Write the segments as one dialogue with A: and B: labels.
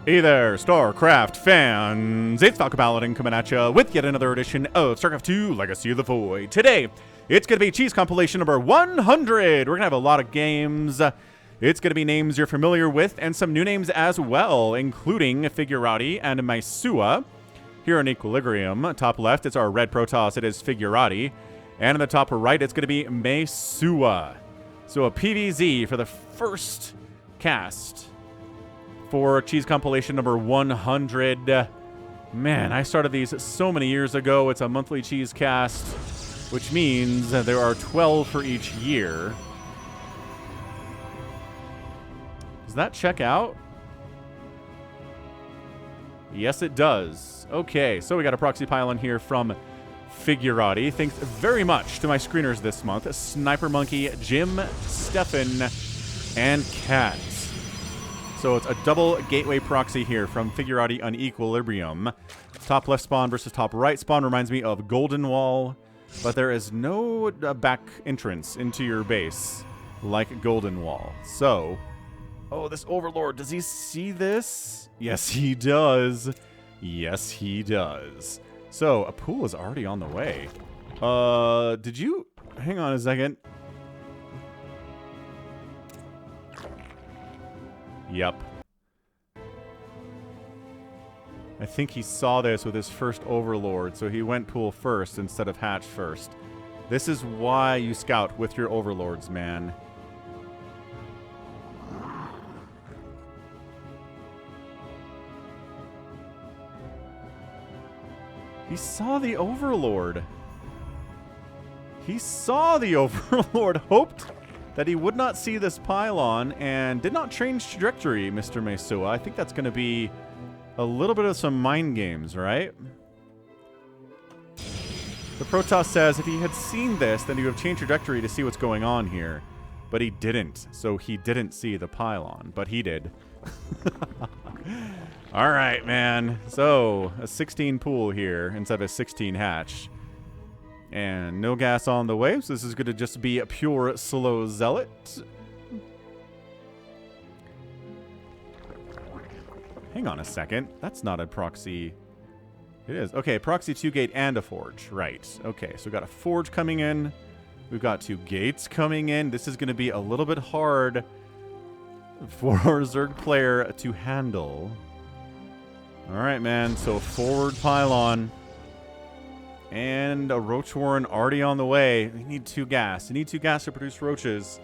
A: Hey there, StarCraft fans! It's Falcon Paladin coming at you with yet another edition of StarCraft 2 Legacy of the Void. Today, it's going to be Cheese Compilation number 100! We're going to have a lot of games. It's going to be names you're familiar with and some new names as well, including Figurati and Maisua. Here in Equilibrium, top left, it's our red Protoss, it is Figurati. And in the top right, it's going to be Maisua. So a PVZ for the first cast for Cheese Compilation number 100. Man, I started these so many years ago. It's a monthly cheese cast, which means there are 12 for each year. Does that check out? Yes, it does. Okay, so we got a Proxy Pylon here from Figurati. Thanks very much to my screeners this month, Sniper Monkey, Jim, Stefan, and Kat. So it's a double gateway proxy here from Figurati on Equilibrium. Top left spawn versus top right spawn reminds me of Golden Wall, but there is no back entrance into your base like Golden Wall. So, oh, this Overlord, does he see this? Yes, he does. Yes, he does. So, a pool is already on the way. Did you... Hang on a second. Yep. I think he saw this with his first Overlord, so he went pool first instead of hatch first. This is why you scout with your Overlords, man. He saw the Overlord. He saw the Overlord, hoped that he would not see this pylon, and did not change trajectory, Mr. Maisua. I think that's going to be a little bit of some mind games, right? The Protoss says if he had seen this, then he would have changed trajectory to see what's going on here. But he didn't, so he didn't see the pylon, but he did. All right, man. So, a 16 pool here instead of a 16 hatch. And no gas on the way, so this is going to just be a pure slow zealot. Hang on a second. That's not a proxy. It is. Okay, proxy 2 gate and a forge. Right. Okay, so we've got a forge coming in. We've got 2 gates coming in. This is going to be a little bit hard for our Zerg player to handle. All right, man. So forward pylon. And a Roach Warren already on the way. We need 2 gas. You need 2 gas to produce roaches.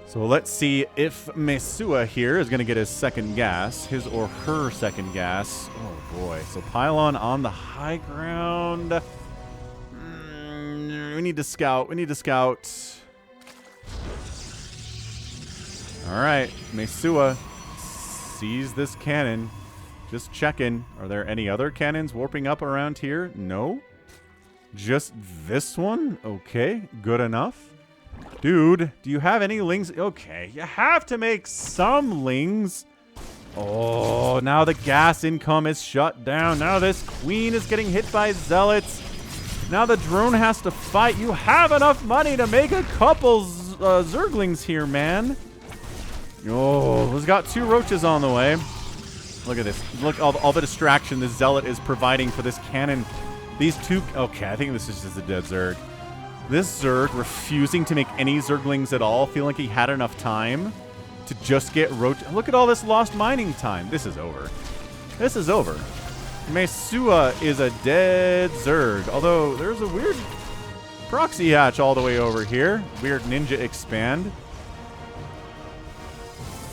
A: So let's see if Maisua here is going to get his second gas. His or her second gas. Oh, boy. So pylon on the high ground. We need to scout. We need to scout. All right. Maisua sees this cannon. Just checking. Are there any other cannons warping up around here? No. Just this one? Okay, good enough. Dude, do you have any lings? Okay, you have to make some lings. Oh, now the gas income is shut down. Now this queen is getting hit by zealots. Now the drone has to fight. You have enough money to make a couple zerglings here, man. Oh, he's got 2 roaches on the way. Look at this. Look, all the distraction this zealot is providing for this cannon. These 2... Okay, I think this is just a dead Zerg. This Zerg refusing to make any Zerglings at all, feeling like he had enough time to just get roach... Look at all this lost mining time. This is over. This is over. Maisua is a dead Zerg. Although, there's a weird proxy hatch all the way over here. Weird ninja expand.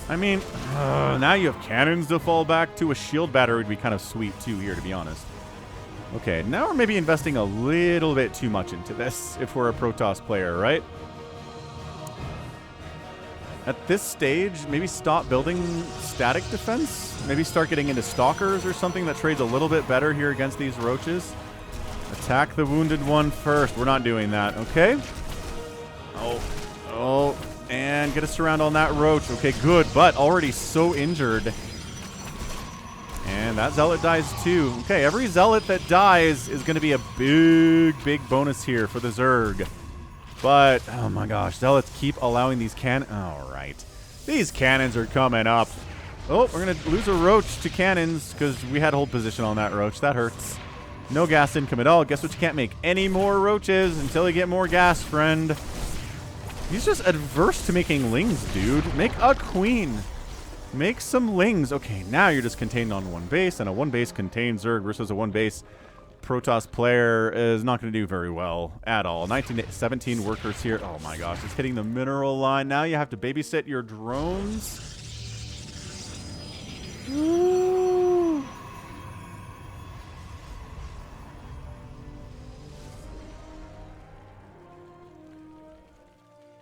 A: I mean, now you have cannons to fall back to. A shield battery would be kind of sweet, too, here, to be honest. Okay, now we're maybe investing a little bit too much into this if we're a Protoss player, right? At this stage, maybe stop building static defense. Maybe start getting into stalkers or something that trades a little bit better here against these roaches. Attack the wounded one first. We're not doing that, okay? Oh. And get us around on that roach. Okay, good, but already so injured. And that zealot dies too. Okay, every zealot that dies is going to be a big bonus here for the Zerg. But, oh my gosh, zealots keep allowing these All right. These cannons are coming up. Oh, we're going to lose a roach to cannons because we had hold position on that roach. That hurts. No gas income at all. Guess what? You can't make any more roaches until you get more gas, friend. He's just adverse to making lings, dude. Make a queen. Make some lings. Okay, now you're just contained on one base, and a one base contained Zerg versus a one base Protoss player is not going to do very well at all. 17 workers here. Oh my gosh, it's hitting the mineral line. Now you have to babysit your drones. Ooh.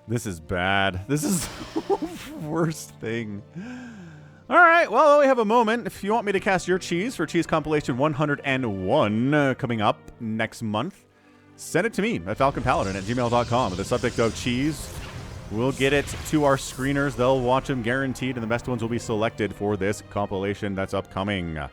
A: This is bad. This is the worst thing. All right, well, we have a moment. If you want me to cast your cheese for Cheese Compilation 101 coming up next month, send it to me at falconpaladin@gmail.com with the subject of cheese. We'll get it to our screeners. They'll watch them guaranteed, and the best ones will be selected for this compilation that's upcoming. All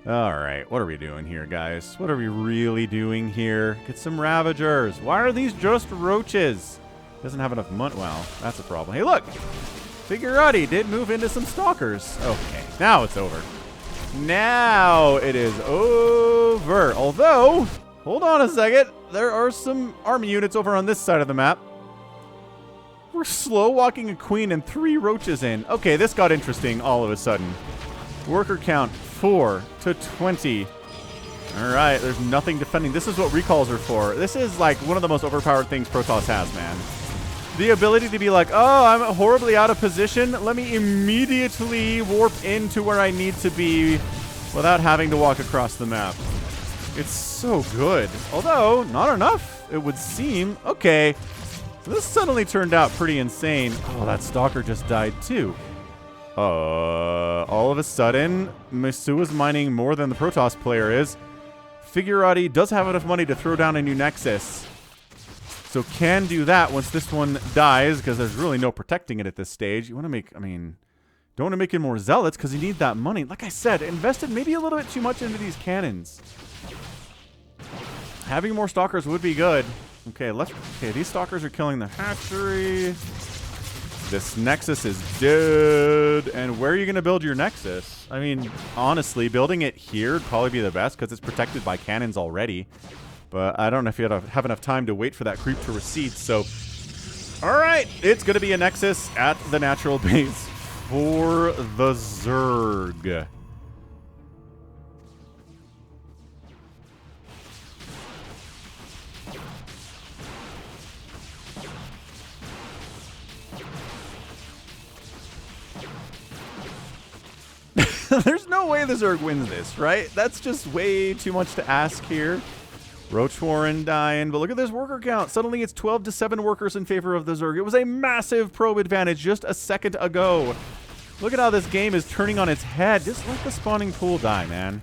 A: right, what are we doing here, guys? What are we really doing here? Get some Ravagers. Why are these just roaches? Doesn't have enough money. Wow, that's a problem. Hey, look! Figurati did move into some stalkers. Okay, now it's over. Now it is over. Although, hold on a second. There are some army units over on this side of the map. We're slow walking a queen and 3 roaches in. Okay, this got interesting all of a sudden. Worker count 4 to 20. All right, there's nothing defending. This is what recalls are for. This is like one of the most overpowered things Protoss has, man. The ability to be like, oh, I'm horribly out of position. Let me immediately warp into where I need to be without having to walk across the map. It's so good. Although, not enough, it would seem. Okay, this suddenly turned out pretty insane. Oh, that stalker just died too. All of a sudden, Masua's mining more than the Protoss player is. Figurati does have enough money to throw down a new Nexus. So can do that once this one dies, because there's really no protecting it at this stage. You want to make, I mean, don't want to make it more zealots because you need that money. Like I said, invested maybe a little bit too much into these cannons. Having more stalkers would be good. Okay, okay, these stalkers are killing the hatchery. This Nexus is dead. And where are you going to build your Nexus? I mean, honestly, building it here would probably be the best because it's protected by cannons already. But I don't know if you have enough time to wait for that creep to recede. So, all right, it's going to be a Nexus at the natural base for the Zerg. There's no way the Zerg wins this, right? That's just way too much to ask here. Roach Warren dying, but look at this worker count. Suddenly it's 12 to 7 workers in favor of the Zerg. It was a massive probe advantage just a second ago. Look at how this game is turning on its head. Just let the spawning pool die, man.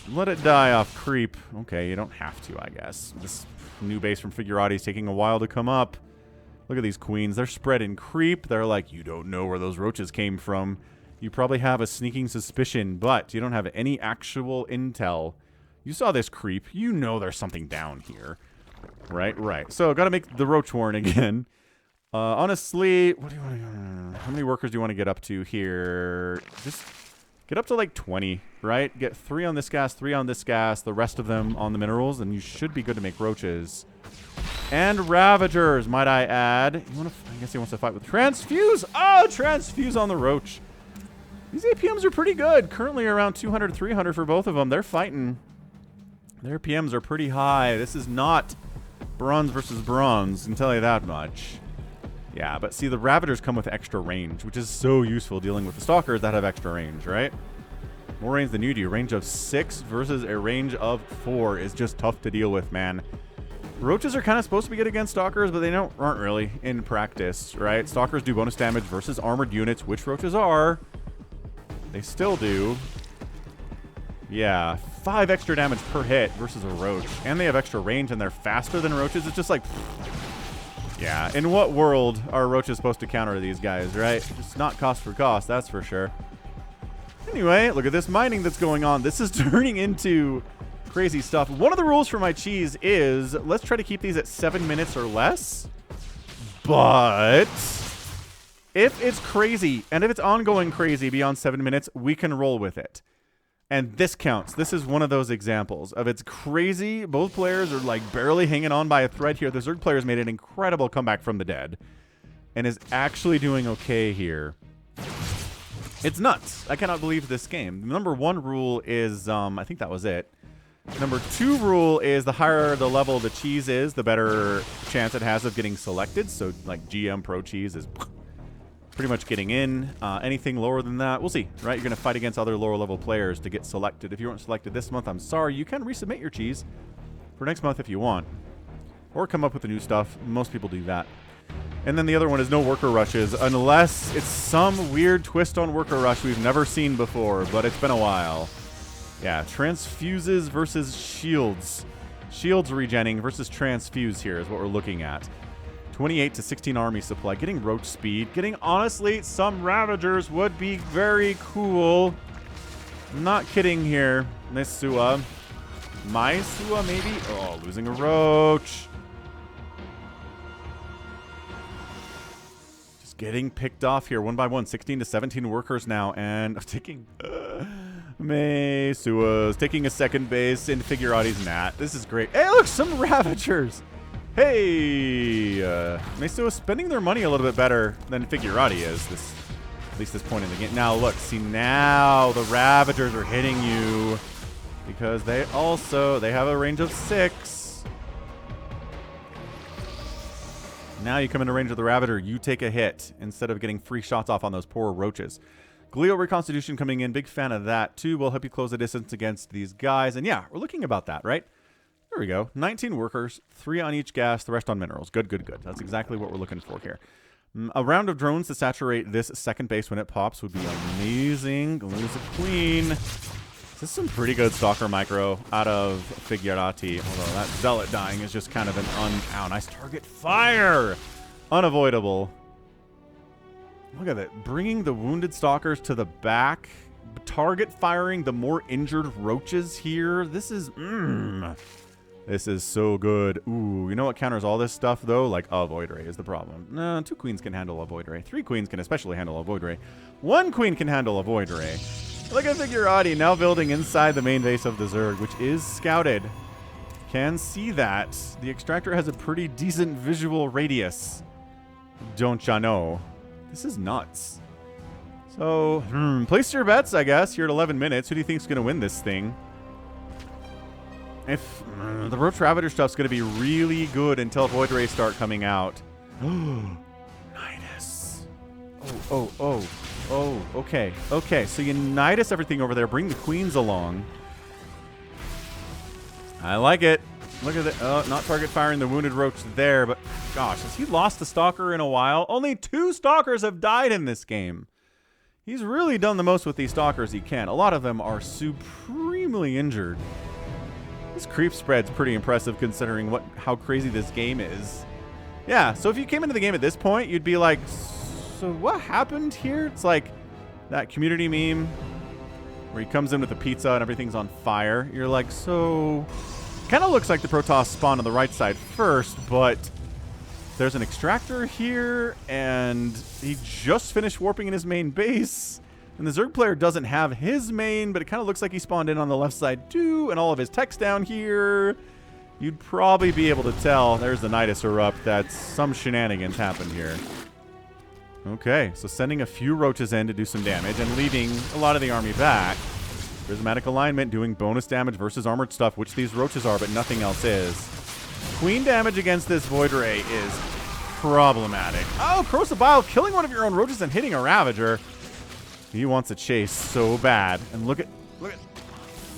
A: Let it die off creep. Okay, you don't have to, I guess. This new base from Figurati is taking a while to come up. Look at these queens. They're spread in creep. They're like, you don't know where those roaches came from. You probably have a sneaking suspicion, but you don't have any actual intel. You saw this creep. You know there's something down here. Right. So, got to make the Roach Warren again. Honestly, what do you want to... How many workers do you want to get up to here? Just get up to like 20, right? Get 3 on this gas, 3 on this gas, the rest of them on the minerals, and you should be good to make roaches. And Ravagers, might I add. I guess he wants to fight with Transfuse. Oh, Transfuse on the Roach. These APMs are pretty good. Currently around 200, 300 for both of them. They're fighting. Their PMs are pretty high. This is not bronze versus bronze, I can tell you that much. Yeah, but see, the Ravagers come with extra range, which is so useful dealing with the Stalkers that have extra range, right? More range than you do. Range of 6 versus a range of 4 is just tough to deal with, man. Roaches are kind of supposed to be good against Stalkers, but they aren't really in practice, right? Stalkers do bonus damage versus armored units, which Roaches are. They still do. Yeah, 5 extra damage per hit versus a Roach. And they have extra range and they're faster than Roaches. It's just like... Yeah, in what world are Roaches supposed to counter these guys, right? It's not cost for cost, that's for sure. Anyway, look at this mining that's going on. This is turning into crazy stuff. One of the rules for my cheese is let's try to keep these at 7 minutes or less. But If it's crazy, and if it's ongoing crazy beyond 7 minutes, we can roll with it. And this counts. This is one of those examples of it's crazy. Both players are like barely hanging on by a thread here. The Zerg players made an incredible comeback from the dead and is actually doing okay here. It's nuts. I cannot believe this game. The number 1 rule is, I think that was it. Number 2 rule is the higher the level the cheese is, the better chance it has of getting selected. So like GM Pro cheese is pretty much getting in. Anything lower than that, we'll see, right? You're going to fight against other lower level players to get selected. If you weren't selected this month, I'm sorry. You can resubmit your cheese for next month if you want. Or come up with the new stuff. Most people do that. And then the other one is no worker rushes, unless it's some weird twist on worker rush we've never seen before, but it's been a while. Yeah, transfuses versus shields. Shields regenning versus transfuse here is what we're looking at. 28 to 16 army supply. Getting roach speed. Getting, honestly, some Ravagers would be very cool. I'm not kidding here. Miss Sua. My Sua, maybe? Oh, losing a roach. Just getting picked off here one by one. 16 to 17 workers now. And taking... May Sua's taking a second base in Figurati's Nat. This is great. Hey, look, some Ravagers. Hey, Meso is spending their money a little bit better than Figurati is, at least this point in the game. Now, look, see, now the Ravagers are hitting you because they have a range of 6. Now you come into range of the Ravager, you take a hit instead of getting free shots off on those poor roaches. Glio Reconstitution coming in, big fan of that too. Will help you close the distance against these guys. And yeah, we're looking about that, right? There we go. 19 workers, 3 on each gas, the rest on minerals. Good, good, good. That's exactly what we're looking for here. A round of drones to saturate this second base when it pops would be amazing. Lose a queen. This is some pretty good Stalker micro out of Figurati. Although that Zealot dying is just kind of an ow, nice target fire. Unavoidable. Look at that. Bringing the wounded Stalkers to the back. Target firing the more injured roaches here. This is... This is so good. Ooh, you know what counters all this stuff, though? Like, a Void Ray is the problem. No, 2 queens can handle a Void Ray. 3 queens can especially handle a Void Ray. 1 queen can handle a Void Ray. Look at Figurati now building inside the main base of the Zerg, which is scouted. Can see that. The Extractor has a pretty decent visual radius. Don't ya know? This is nuts. So, place your bets, I guess. You're at 11 minutes. Who do you think's going to win this thing? If the Roach Ravager stuff's going to be really good until Void Rays start coming out. Nidus. Oh, okay. Okay, so you Nidus everything over there. Bring the queens along. I like it. Look at it. Not target firing the wounded roach there, but gosh, has he lost the Stalker in a while? Only 2 Stalkers have died in this game. He's really done the most with these Stalkers he can. A lot of them are supremely injured. This creep spread's pretty impressive considering how crazy this game is. Yeah, so if you came into the game at this point, you'd be like, so what happened here? It's like that community meme where he comes in with a pizza and everything's on fire. You're like, so... Kind of looks like the Protoss spawned on the right side first, but there's an Extractor here, and he just finished warping in his main base. And the Zerg player doesn't have his main, but it kind of looks like he spawned in on the left side too, and all of his tech's down here. You'd probably be able to tell. There's the Nidus erupt. That some shenanigans happened here. Okay, so sending a few roaches in to do some damage and leaving a lot of the army back. Prismatic alignment doing bonus damage versus armored stuff, which these roaches are, but nothing else is. Queen damage against this Void Ray is problematic. Oh, Corrosive Bile killing one of your own roaches and hitting a Ravager. He wants a chase so bad. And look at...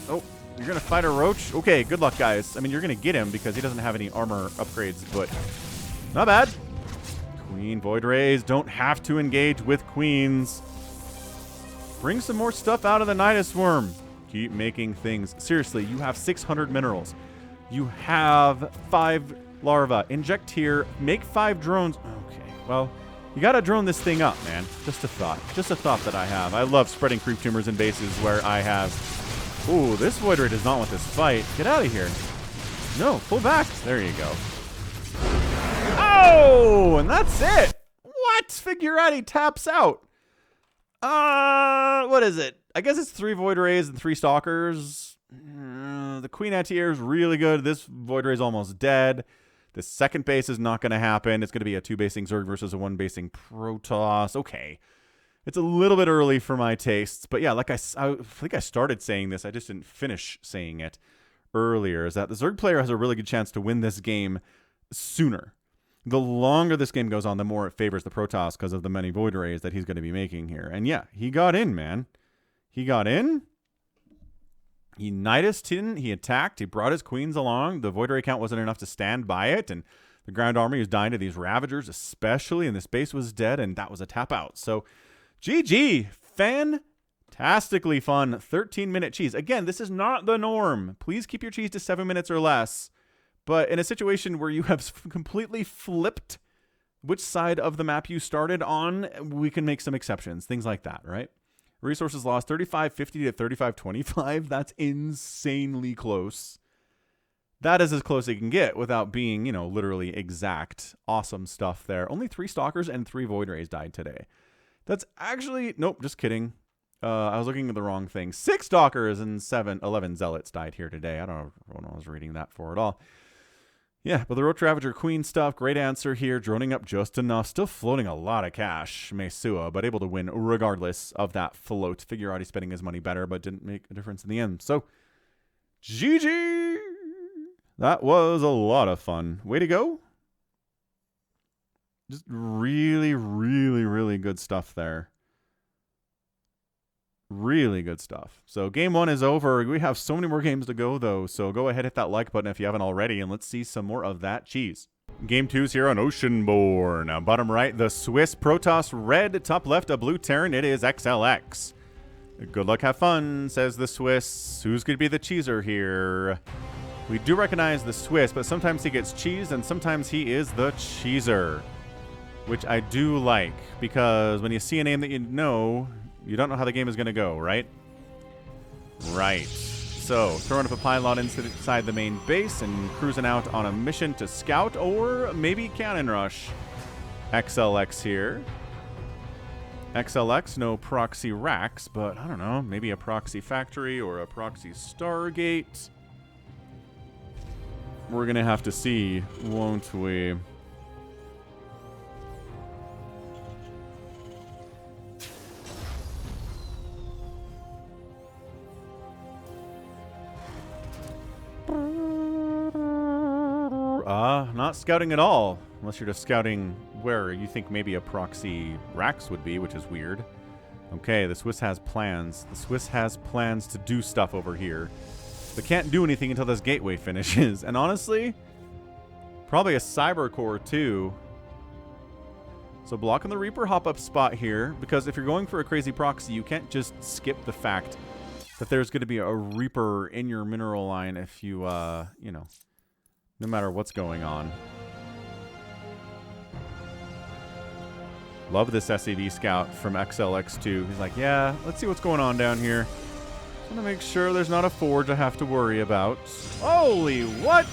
A: Oh, you're going to fight a roach? Okay, good luck, guys. I mean, you're going to get him because he doesn't have any armor upgrades, but not bad. Queen Void Rays don't have to engage with queens. Bring some more stuff out of the Nidus Worm. Keep making things. Seriously, you have 600 minerals. You have 5 larvae. Inject here. Make 5 drones. Okay, well... You gotta drone this thing up, man. Just a thought. Just a thought that I have. I love spreading creep tumors in bases where I have... Ooh, this Void Ray does not want this fight. Get out of here. No, pull back. There you go. Oh, and that's it. What? What? Figurati taps out. What is it? I guess it's 3 Void Rays and 3 Stalkers. The Queen Anti-Air is really good. This Void Ray is almost dead. The second base is not going to happen. It's going to be a 2-basing Zerg versus a 1-basing Protoss. Okay. It's a little bit early for my tastes. But yeah, like I think I started saying this. I just didn't finish saying it earlier. Is that the Zerg player has a really good chance to win this game sooner. The longer this game goes on, the more it favors the Protoss because of the many Void Rays that he's going to be making here. And yeah, he got in, man. He got in. He Nidus'd in. He attacked. He brought his queens along. The Void Ray count wasn't enough to stand by it. And the ground army was dying to these Ravagers especially. And this base was dead. And that was a tap out. So GG. Fantastically fun 13-minute cheese. Again, this is not the norm. Please keep your cheese to 7 minutes or less. But in a situation where you have completely flipped which side of the map you started on, we can make some exceptions. Things like that, right? Resources lost 35.50 to 35.25. That's insanely close. That is as close as you can get without being, you know, literally exact. Awesome stuff there. Only 3 Stalkers and 3 Void Rays died today. That's actually... Nope, just kidding. I was looking at the wrong thing. 6 Stalkers and 11 Zealots died here today. I don't know what I was reading that for at all. Yeah, but the Roach Ravager Queen stuff, great answer here. Droning up just enough. Still floating a lot of cash, Mesua, but able to win regardless of that float. Figurati spending his money better, but didn't make a difference in the end. So, GG! That was a lot of fun. Way to go. Just really, really, really good stuff there. Really good stuff. So game 1 is over. We have so many more games to go, though. So go ahead, hit that like button if you haven't already, and let's see some more of that cheese. Game 2 is here on Oceanborn. Now, bottom right, the Swiss Protoss red. Top left, a blue Terran. It is XLX. Good luck, have fun, says the Swiss. Who's going to be the cheeser here? We do recognize the Swiss, but sometimes he gets cheesed, and sometimes he is the cheeser. Which I do like, because when you see a name that you know... You don't know how the game is going to go, right? Right. So, throwing up a pylon inside the main base and cruising out on a mission to scout or maybe cannon rush. XLX here. XLX, no proxy racks, but I don't know, maybe a proxy factory or a proxy Stargate. We're going to have to see, won't we? Not scouting at all. Unless you're just scouting where you think maybe a proxy racks would be, which is weird. Okay, the Swiss has plans. The Swiss has plans to do stuff over here. They can't do anything until this gateway finishes. And honestly, probably a Cyber Core too. So blocking the Reaper hop-up spot here, because if you're going for a crazy proxy, you can't just skip the fact that there's going to be a Reaper in your mineral line if you, you know, no matter what's going on. Love this SCV scout from XLX2. He's like, yeah, let's see what's going on down here. Just want to make sure there's not a forge I have to worry about. Holy, what?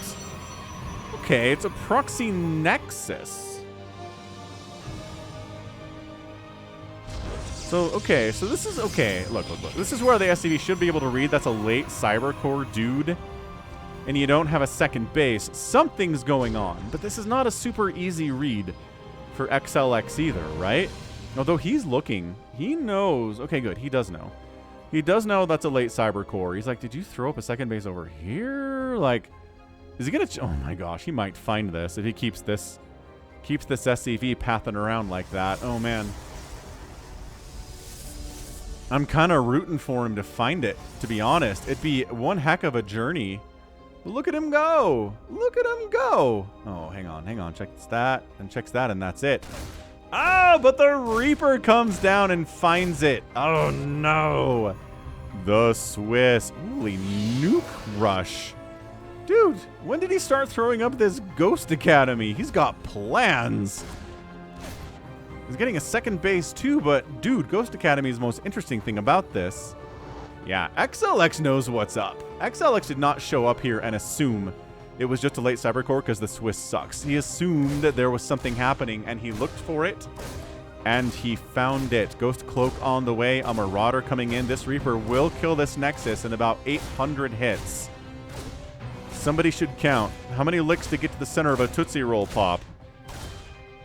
A: Okay, it's a proxy nexus. So, okay, so this is, okay, look. This is where the SCV should be able to read. That's a late Cyber Core dude. And you don't have a second base. Something's going on. But this is not a super easy read for XLX either, right? Although he's looking. He knows. Okay, good. He does know. He does know that's a late Cyber Core. He's like, did you throw up a second base over here? Like, is he going to... Oh my gosh, he might find this if he keeps this SCV pathing around like that. Oh, man. I'm kind of rooting for him to find it, to be honest. It'd be one heck of a journey. Look at him go. Look at him go. Oh, hang on. Checks that and checks that, and that's it. Oh, but the Reaper comes down and finds it. Oh, no. The Swiss. Holy nuke rush. Dude, when did he start throwing up this Ghost Academy? He's got plans. He's getting a second base, too, but, dude, Ghost Academy is the most interesting thing about this. Yeah, XLX knows what's up. XLX did not show up here and assume it was just a late Cyber Core because the Swiss sucks. He assumed that there was something happening, and he looked for it, And he found it. Ghost Cloak on the way. A Marauder coming in. This Reaper will kill this Nexus in about 800 hits. Somebody should count. How many licks to get to the center of a Tootsie Roll pop?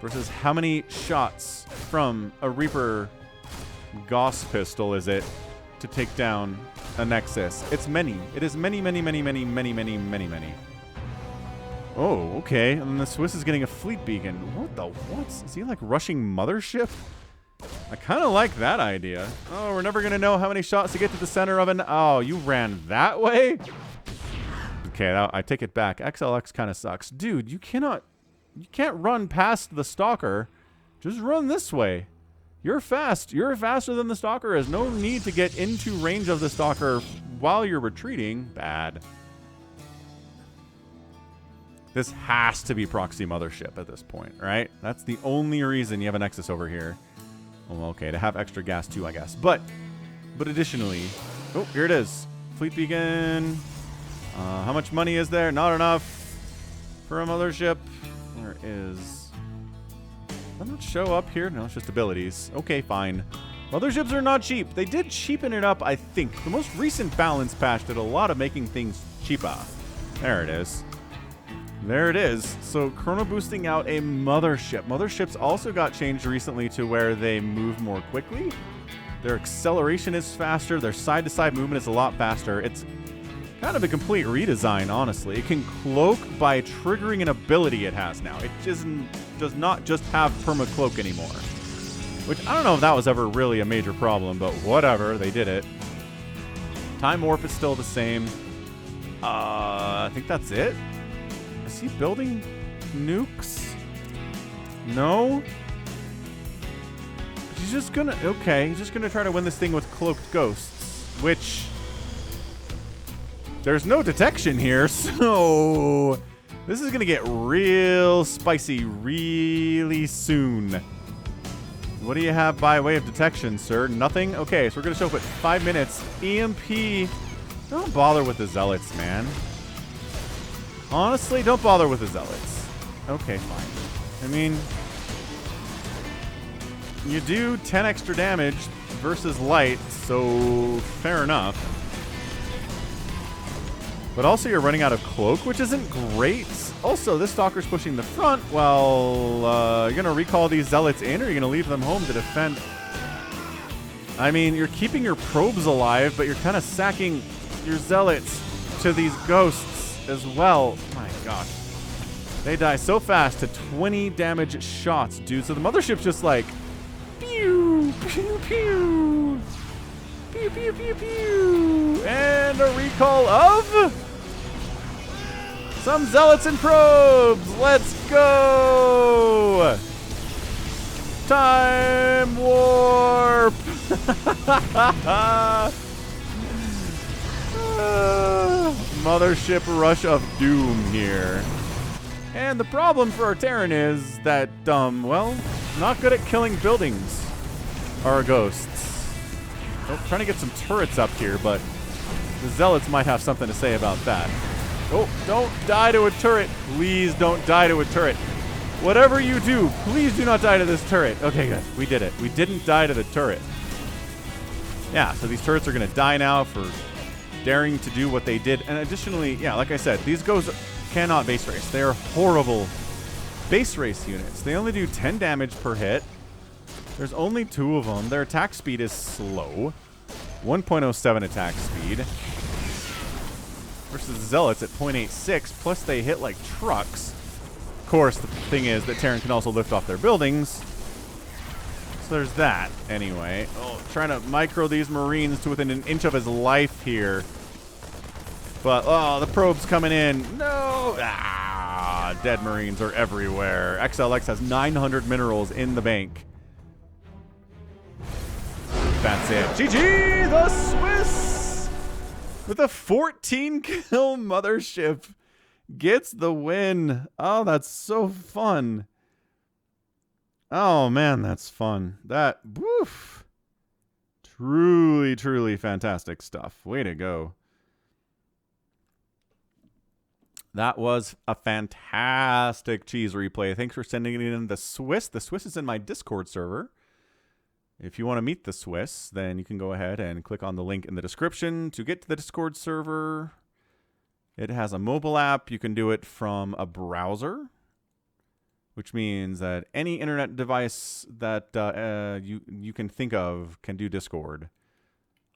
A: Versus how many shots from a Reaper Gauss pistol is it to take down a Nexus? It's many. It is many, many, many, many, many, many, many, many. Oh, okay. And then the Swiss is getting a fleet beacon. What the what? Is he like rushing Mothership? I kind of like that idea. Oh, we're never going to know how many shots to get to the center of an... Oh, you ran that way? Okay, I take it back. XLX kind of sucks. Dude, you can't run past the Stalker. Just run this way. You're fast. You're faster than the Stalker is. No need to get into range of the Stalker while you're retreating. Bad. This has to be Proxy Mothership at this point, right? That's the only reason you have a Nexus over here. Well, okay, to have extra gas too, I guess. But additionally... Oh, here it is. Fleet beacon. How much money is there? Not enough for a Mothership. Where is... Does that not show up here? No, it's just abilities. Okay, fine. Motherships are not cheap. They did cheapen it up, I think. The most recent balance patch did a lot of making things cheaper. There it is. There it is. So chrono boosting out a Mothership. Motherships also got changed recently to where they move more quickly. Their acceleration is faster. Their side-to-side movement is a lot faster. It's kind of a complete redesign, honestly. It can cloak by triggering an ability it has now. It just does not just have perma-cloak anymore. Which, I don't know if that was ever really a major problem, but whatever. They did it. Time Warp is still the same. I think that's it. Is he building nukes? No? He's just gonna... Okay, he's just gonna try to win this thing with cloaked ghosts. Which... There's no detection here, so... This is gonna get real spicy really soon. What do you have by way of detection, sir? Nothing? Okay, so we're gonna show up at 5 minutes. EMP... Don't bother with the Zealots, man. Honestly, don't bother with the Zealots. Okay, fine. I mean, you do 10 extra damage versus light, so fair enough. But also you're running out of cloak, which isn't great. Also, this Stalker's pushing the front. Well, you're going to recall these Zealots in, or you're going to leave them home to defend? I mean, you're keeping your probes alive, but you're kind of sacking your Zealots to these ghosts as well. My gosh. They die so fast to 20 damage shots, dude. So the Mothership's just like, pew, pew, pew, pew, pew, pew, pew. And a recall of some Zealots and probes. Let's go. Time warp. Mothership rush of doom here. And the problem for our Terran is that, well, not good at killing buildings are ghosts. Oh, trying to get some turrets up here, but the Zealots might have something to say about that. Oh, don't die to a turret. Please don't die to a turret. Whatever you do, please do not die to this turret. Okay, good. We did it. We didn't die to the turret. Yeah, so these turrets are going to die now for daring to do what they did. And additionally, yeah, like I said, these ghosts cannot base race. They are horrible base race units. They only do 10 damage per hit. There's only 2 of them. Their attack speed is slow. 1.07 attack speed. Versus Zealots at 0.86. Plus they hit like trucks. Of course, the thing is that Terran can also lift off their buildings. So there's that. Anyway. Oh, trying to micro these Marines to within an inch of his life here. But, oh, the probe's coming in. No! Ah, dead Marines are everywhere. XLX has 900 minerals in the bank. That's it. GG, the Swiss! With a 14-kill Mothership gets the win. Oh, that's so fun. Oh, man, that's fun. That, woof. Truly, truly fantastic stuff. Way to go. That was a fantastic cheese replay. Thanks for sending it in. The Swiss is in my Discord server. If you want to meet the Swiss, then you can go ahead and click on the link in the description to get to the Discord server. It has a mobile app. You can do it from a browser, which means that any internet device that you can think of can do Discord.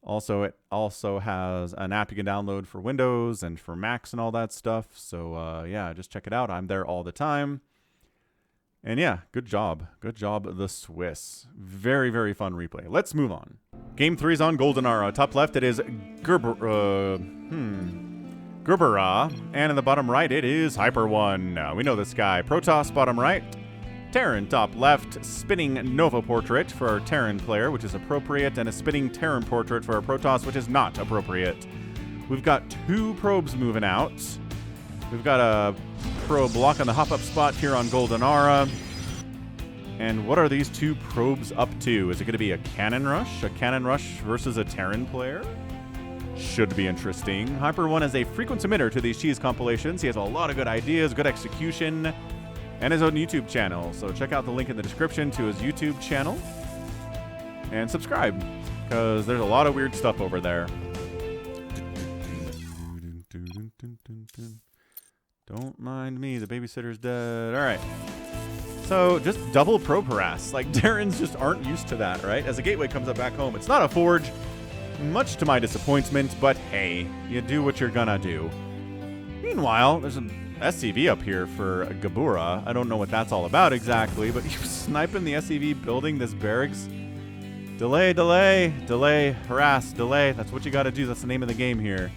A: Also, it also has an app you can download for Windows and for Macs and all that stuff. So, yeah, just check it out. I'm there all the time. And yeah, good job. Good job, the Swiss. Very, very fun replay. Let's move on. Game 3 is on Goldenara. Top left, it is Gerbera. And in the bottom right, it is Hyper One. We know this guy. Protoss, bottom right. Terran, top left. Spinning Nova Portrait for our Terran player, which is appropriate. And a spinning Terran Portrait for our Protoss, which is not appropriate. We've got 2 probes moving out. We've got a probe block on the hop-up spot here on Goldenara. And what are these 2 probes up to? Is it going to be a cannon rush? A cannon rush versus a Terran player? Should be interesting. Hyper One is a frequent submitter to these cheese compilations. He has a lot of good ideas, good execution, and his own YouTube channel. So check out the link in the description to his YouTube channel. And subscribe, because there's a lot of weird stuff over there. Don't mind me, the babysitter's dead. All right. So just double probe harass. Like, Terrans just aren't used to that, right? As a gateway comes up back home, it's not a forge, much to my disappointment, but hey, you do what you're gonna do. Meanwhile, there's an SCV up here for Gerbera. I don't know what that's all about exactly, but you sniping the SCV building this barracks. Delay, harass, delay. That's what you gotta do. That's the name of the game here.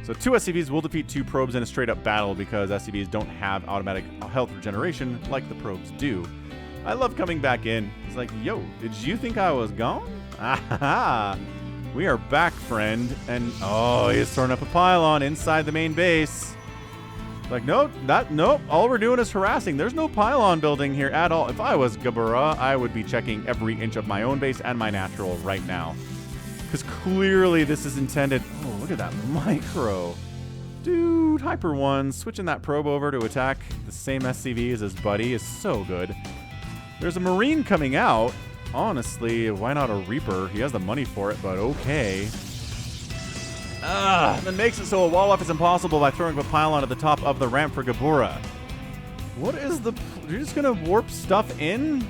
A: So 2 SCVs will defeat 2 probes in a straight-up battle because SCVs don't have automatic health regeneration like the probes do. I love coming back in. It's like, yo, did you think I was gone? Ah, we are back, friend. And, oh, he's throwing up a pylon inside the main base. Like, nope. All we're doing is harassing. There's no pylon building here at all. If I was Gerbera, I would be checking every inch of my own base and my natural right now. Because clearly this is intended... Oh, look at that micro. Dude, Hyper One, switching that probe over to attack the same SCV as his buddy is so good. There's a Marine coming out. Honestly, why not a Reaper? He has the money for it, but okay. That makes it so a wall off is impossible by throwing a pylon at the top of the ramp for Gerbera. What is the... You're just going to warp stuff in?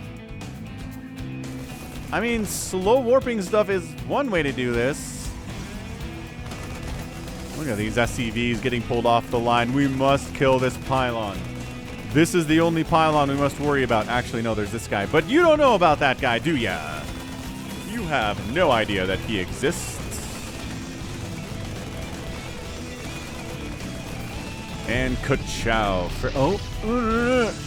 A: I mean, slow warping stuff is one way to do this. Look at these SCVs getting pulled off the line. We must kill this pylon. This is the only pylon we must worry about. Actually, no, there's this guy. But you don't know about that guy, do ya? You have no idea that he exists. And ka-chow.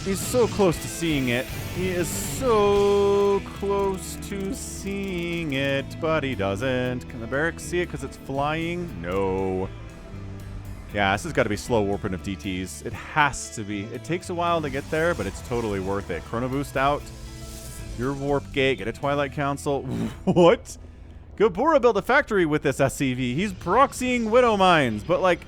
A: He's so close to seeing it. He is so close to seeing it, but he doesn't. Can the barracks see it because it's flying? No. Yeah, this has got to be slow warping of DTs. It has to be. It takes a while to get there, but it's totally worth it. Chrono boost out. Your warp gate. Get a Twilight Council. What? Gerbera built a factory with this SCV. He's proxying Widow Mines, but like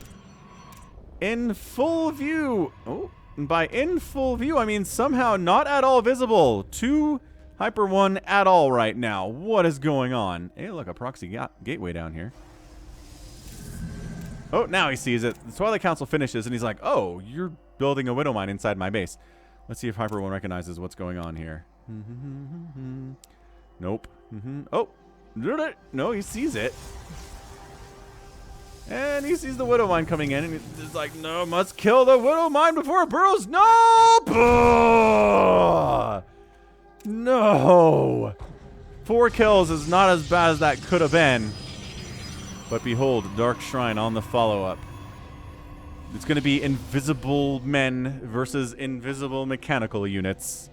A: in full view. Oh. By in full view, I mean somehow not at all visible to Hyper One at all right now. What is going on? Hey, look, a proxy gateway down here. Oh, now he sees it. The Twilight Council finishes, and he's like, oh, you're building a Widow Mine inside my base. Let's see if Hyper One recognizes what's going on here. Nope. Oh, no, he sees it. And he sees the Widow Mine coming in, and he's like, no, must kill the Widow Mine before it burrows. No! No! 4 kills is not as bad as that could have been. But behold, Dark Shrine on the follow-up. It's going to be invisible men versus invisible mechanical units.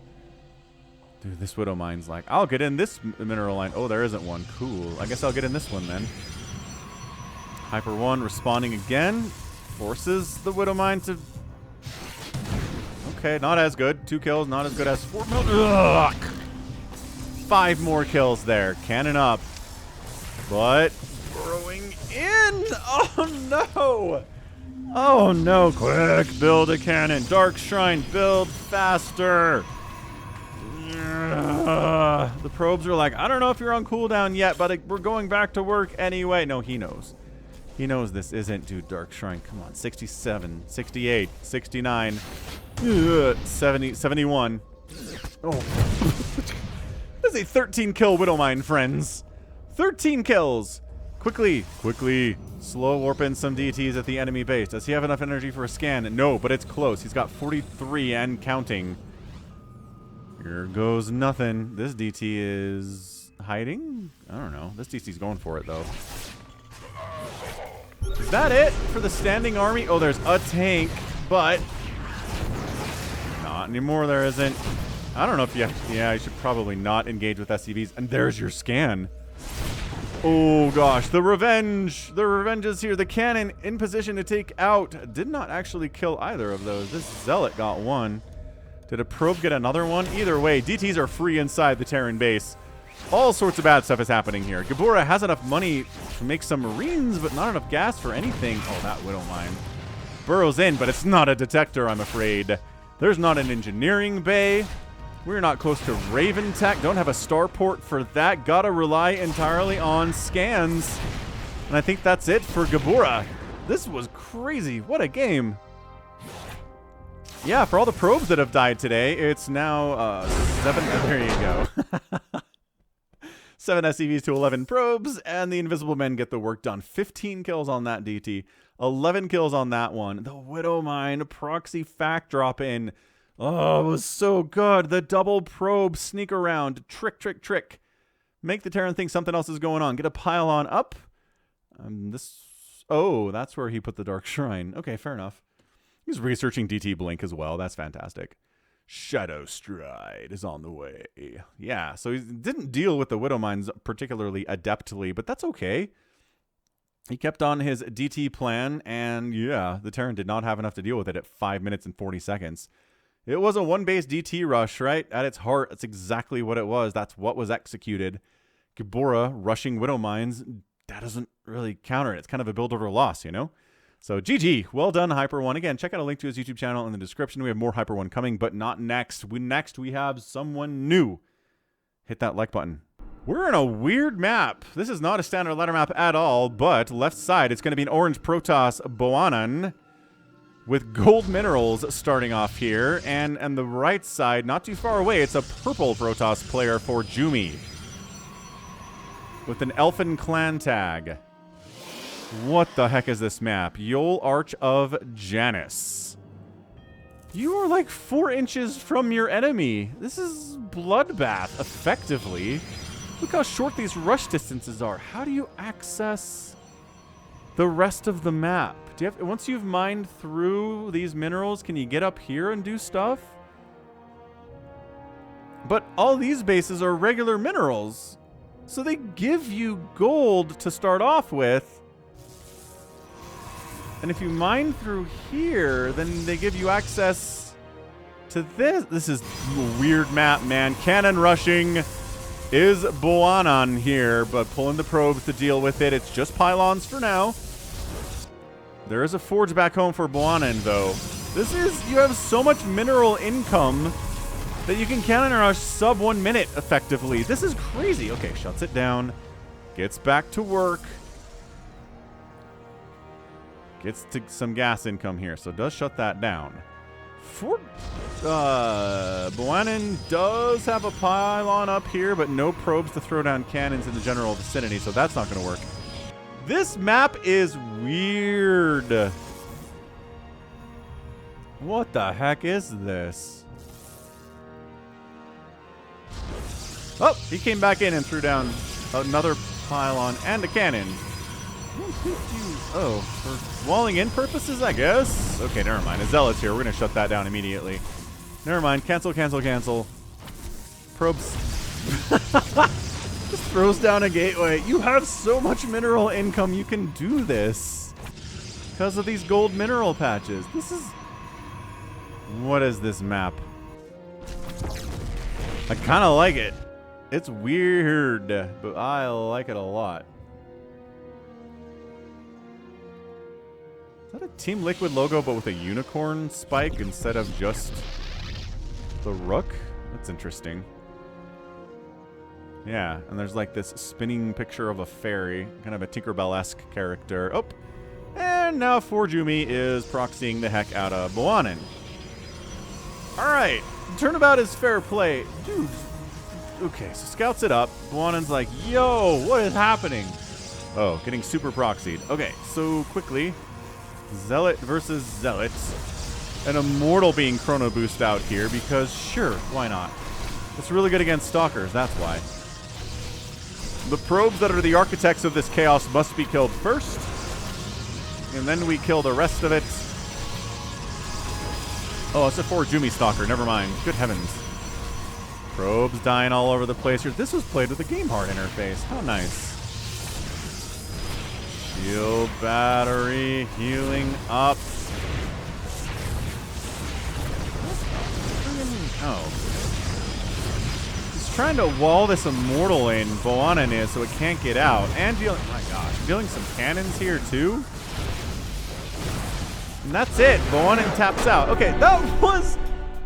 A: Dude, this Widow Mine's like, I'll get in this mineral line. Oh, there isn't one. Cool. I guess I'll get in this one then. Hyper One responding again. Forces the Widow Mine to... Okay, not as good. 2 kills, not as good as 4 mil. Ugh. 5 more kills there. Cannon up. But burrowing in. Oh, no. Oh, no. Quick, build a cannon. Dark Shrine, build faster. The probes are like, I don't know if you're on cooldown yet, but we're going back to work anyway. No, he knows. He knows this isn't, dude. Dark Shrine, come on. 67, 68, 69, 70, 71. Oh. This is a 13 kill Widowmine, friends. 13 kills. Quickly, quickly. Slow warp in some DTs at the enemy base. Does he have enough energy for a scan? No, but it's close. He's got 43 and counting. Here goes nothing. This DT is hiding? I don't know. This DT's going for it, though. Is that it for the standing army? Oh, there's a tank, but not anymore. There isn't. I don't know if you have, yeah, you should probably not engage with SCVs. And there's your scan. Oh, gosh. The revenge. The revenge is here. The cannon in position to take out. Did not actually kill either of those. This Zealot got one. Did a probe get another one? Either way, DTs are free inside the Terran base. All sorts of bad stuff is happening here. Gabura has enough money to make some Marines, but not enough gas for anything. Oh, that Widowmine burrows in, but it's not a detector, I'm afraid. There's not an engineering bay. We're not close to Raven Tech. Don't have a starport for that. Gotta rely entirely on scans. And I think that's it for Gabura. This was crazy. What a game. Yeah, for all the probes that have died today, it's now 7. There you go. 7 SCVs to 11 probes, and the Invisible Men get the work done. 15 kills on that DT. 11 kills on that one. The Widowmine Proxy fact drop in. Oh, it was so good. The double probe sneak around. Trick, trick, trick. Make the Terran think something else is going on. Get a pylon up. Oh, that's where he put the Dark Shrine. Okay, fair enough. He's researching DT Blink as well. That's fantastic. Shadow Stride is on the way. Yeah, so he didn't deal with the Widowmines particularly adeptly, but that's okay. He kept on his DT plan, and yeah, the Terran did not have enough to deal with it at 5 minutes and 40 seconds. It was a one-base DT rush, right? At its heart, that's exactly what it was. That's what was executed. Gabura rushing Widowmines, that doesn't really counter it. It's kind of a build over loss, you know? So GG, well done, Hyper One. Again, check out a link to his YouTube channel in the description. We have more Hyper One coming, but not next. Next, we have someone new. Hit that like button. We're in a weird map. This is not a standard ladder map at all, but left side, it's going to be an orange Protoss Boanan with gold minerals starting off here. And on the right side, not too far away, it's a purple Protoss player for Jumi with an Elfin clan tag. What the heck is this map? Yol Arch of Janus. You are like 4 inches from your enemy. This is bloodbath, effectively. Look how short these rush distances are. How do you access the rest of the map? Do you have, once you've mined through these minerals, can you get up here and do stuff? But all these bases are regular minerals. So they give you gold to start off with. And if you mine through here, then they give you access to this. This is a weird map, man. Cannon rushing is Boanan here, but pulling the probes to deal with it. It's just pylons for now. There is a forge back home for Boanan, though. This is, you have so much mineral income that you can cannon rush sub 1 minute effectively. This is crazy. Okay, shuts it down. Gets back to work. Gets to some gas income here, so does shut that down. Boanan does have a pylon up here, but no probes to throw down cannons in the general vicinity, so that's not going to work. This map is weird. What the heck is this? Oh, he came back in and threw down another pylon and a cannon. Oh, for walling in purposes, I guess? Okay, never mind. A Zealot's here. We're going to shut that down immediately. Never mind. Cancel, cancel, cancel. Probes. Just throws down a gateway. You have so much mineral income, you can do this. Because of these gold mineral patches. This is... What is this map? I kind of like it. It's weird, but I like it a lot. Is that a Team Liquid logo, but with a unicorn spike instead of just the rook? That's interesting. Yeah, and there's like this spinning picture of a fairy, kind of a Tinkerbell-esque character. Oh, and now Forjumi is proxying the heck out of Boanin. All right, turnabout is fair play. Dude, okay, so scouts it up. Boanin's like, yo, what is happening? Oh, getting super proxied. Okay, so quickly, Zealot versus Zealot. An Immortal being chrono boost out here because sure, why not? It's really good against Stalkers, that's why. The probes that are the architects of this chaos must be killed first. And then we kill the rest of it. Oh, it's a Forjumi Stalker, never mind. Good heavens. Probes dying all over the place here. This was played with a Game Heart interface. How nice. Shield battery, healing up. Oh. He's trying to wall this Immortal in, Boanin is, so it can't get out. And dealing, oh my gosh, dealing some cannons here too. And that's it. Boanin taps out. Okay, that was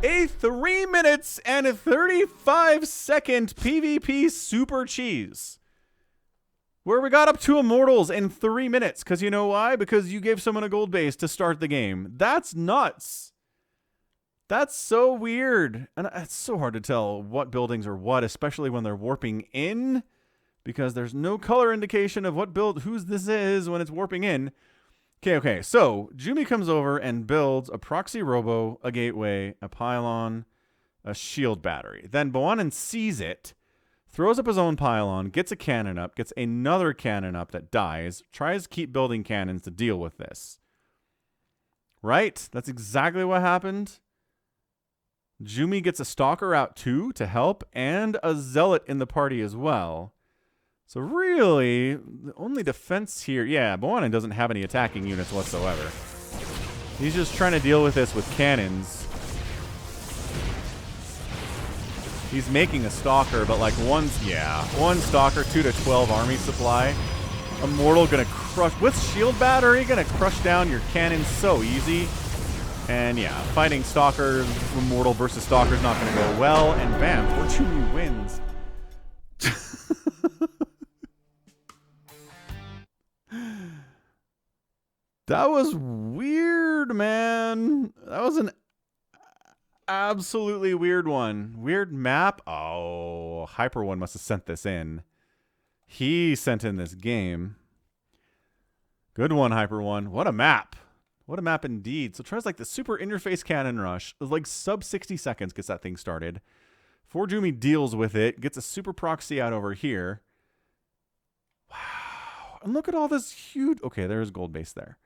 A: a 3 minutes and a 35-second PvP super cheese. Where we got up to Immortals in 3 minutes. Because you know why? Because you gave someone a gold base to start the game. That's nuts. That's so weird. And it's so hard to tell what buildings are what, especially when they're warping in. Because there's no color indication of what build, whose this is when it's warping in. Okay. So, Jumi comes over and builds a proxy robo, a gateway, a pylon, a shield battery. Then Boanin sees it, throws up his own pylon, gets a cannon up, gets another cannon up that dies, tries to keep building cannons to deal with this. Right? That's exactly what happened. Jumi gets a Stalker out too to help, and a Zealot in the party as well. So really, the only defense here... Yeah, Boanin doesn't have any attacking units whatsoever. He's just trying to deal with this with cannons. He's making a Stalker, but like one Stalker, 2 to 12 army supply. Immortal gonna crush... With shield battery, gonna crush down your cannons so easy. And yeah, fighting Stalker, Immortal versus Stalker is not going to go well. And bam, Fortune wins. That was weird, man. That was an absolutely weird one. Weird map. Oh, Hyper One must have sent this in. He sent in this game. Good one, Hyper One. What a map. What a map indeed. So tries like the super interface cannon rush. Like sub 60 seconds gets that thing started. Forjumi deals with it. Gets a super proxy out over here. Wow. And look at all this huge... Okay, there's gold base there.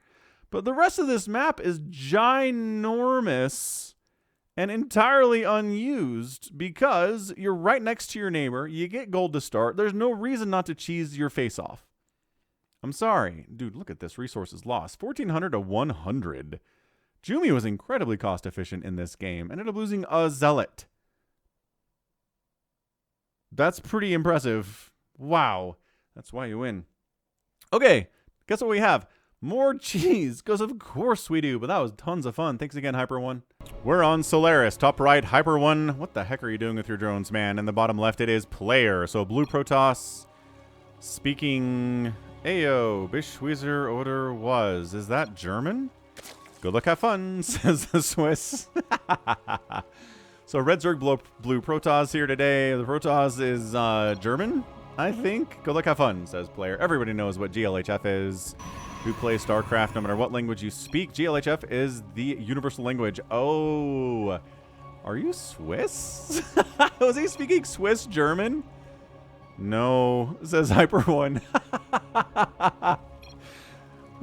A: But the rest of this map is ginormous and entirely unused because you're right next to your neighbor. You get gold to start. There's no reason not to cheese your face off. I'm sorry. Dude, look at this. Resources lost. 1,400 to 100. Jumi was incredibly cost efficient in this game. Ended up losing a Zealot. That's pretty impressive. Wow. That's why you win. Okay. Guess what we have? More cheese. Because of course we do. But that was tons of fun. Thanks again, Hyper One. We're on Solaris. Top right, Hyper One. What the heck are you doing with your drones, man? In the bottom left, it is player. So blue Protoss. Speaking... Ayo, Bischweiser oder was. Is that German? Good luck, have fun, says the Swiss. So red Zerg blue Protoss here today. The Protoss is German, I think. Good luck, have fun, says player. Everybody knows what GLHF is. Who plays StarCraft, no matter what language you speak. GLHF is the universal language. Oh, are you Swiss? Was he speaking Swiss German? No, says Hyper One.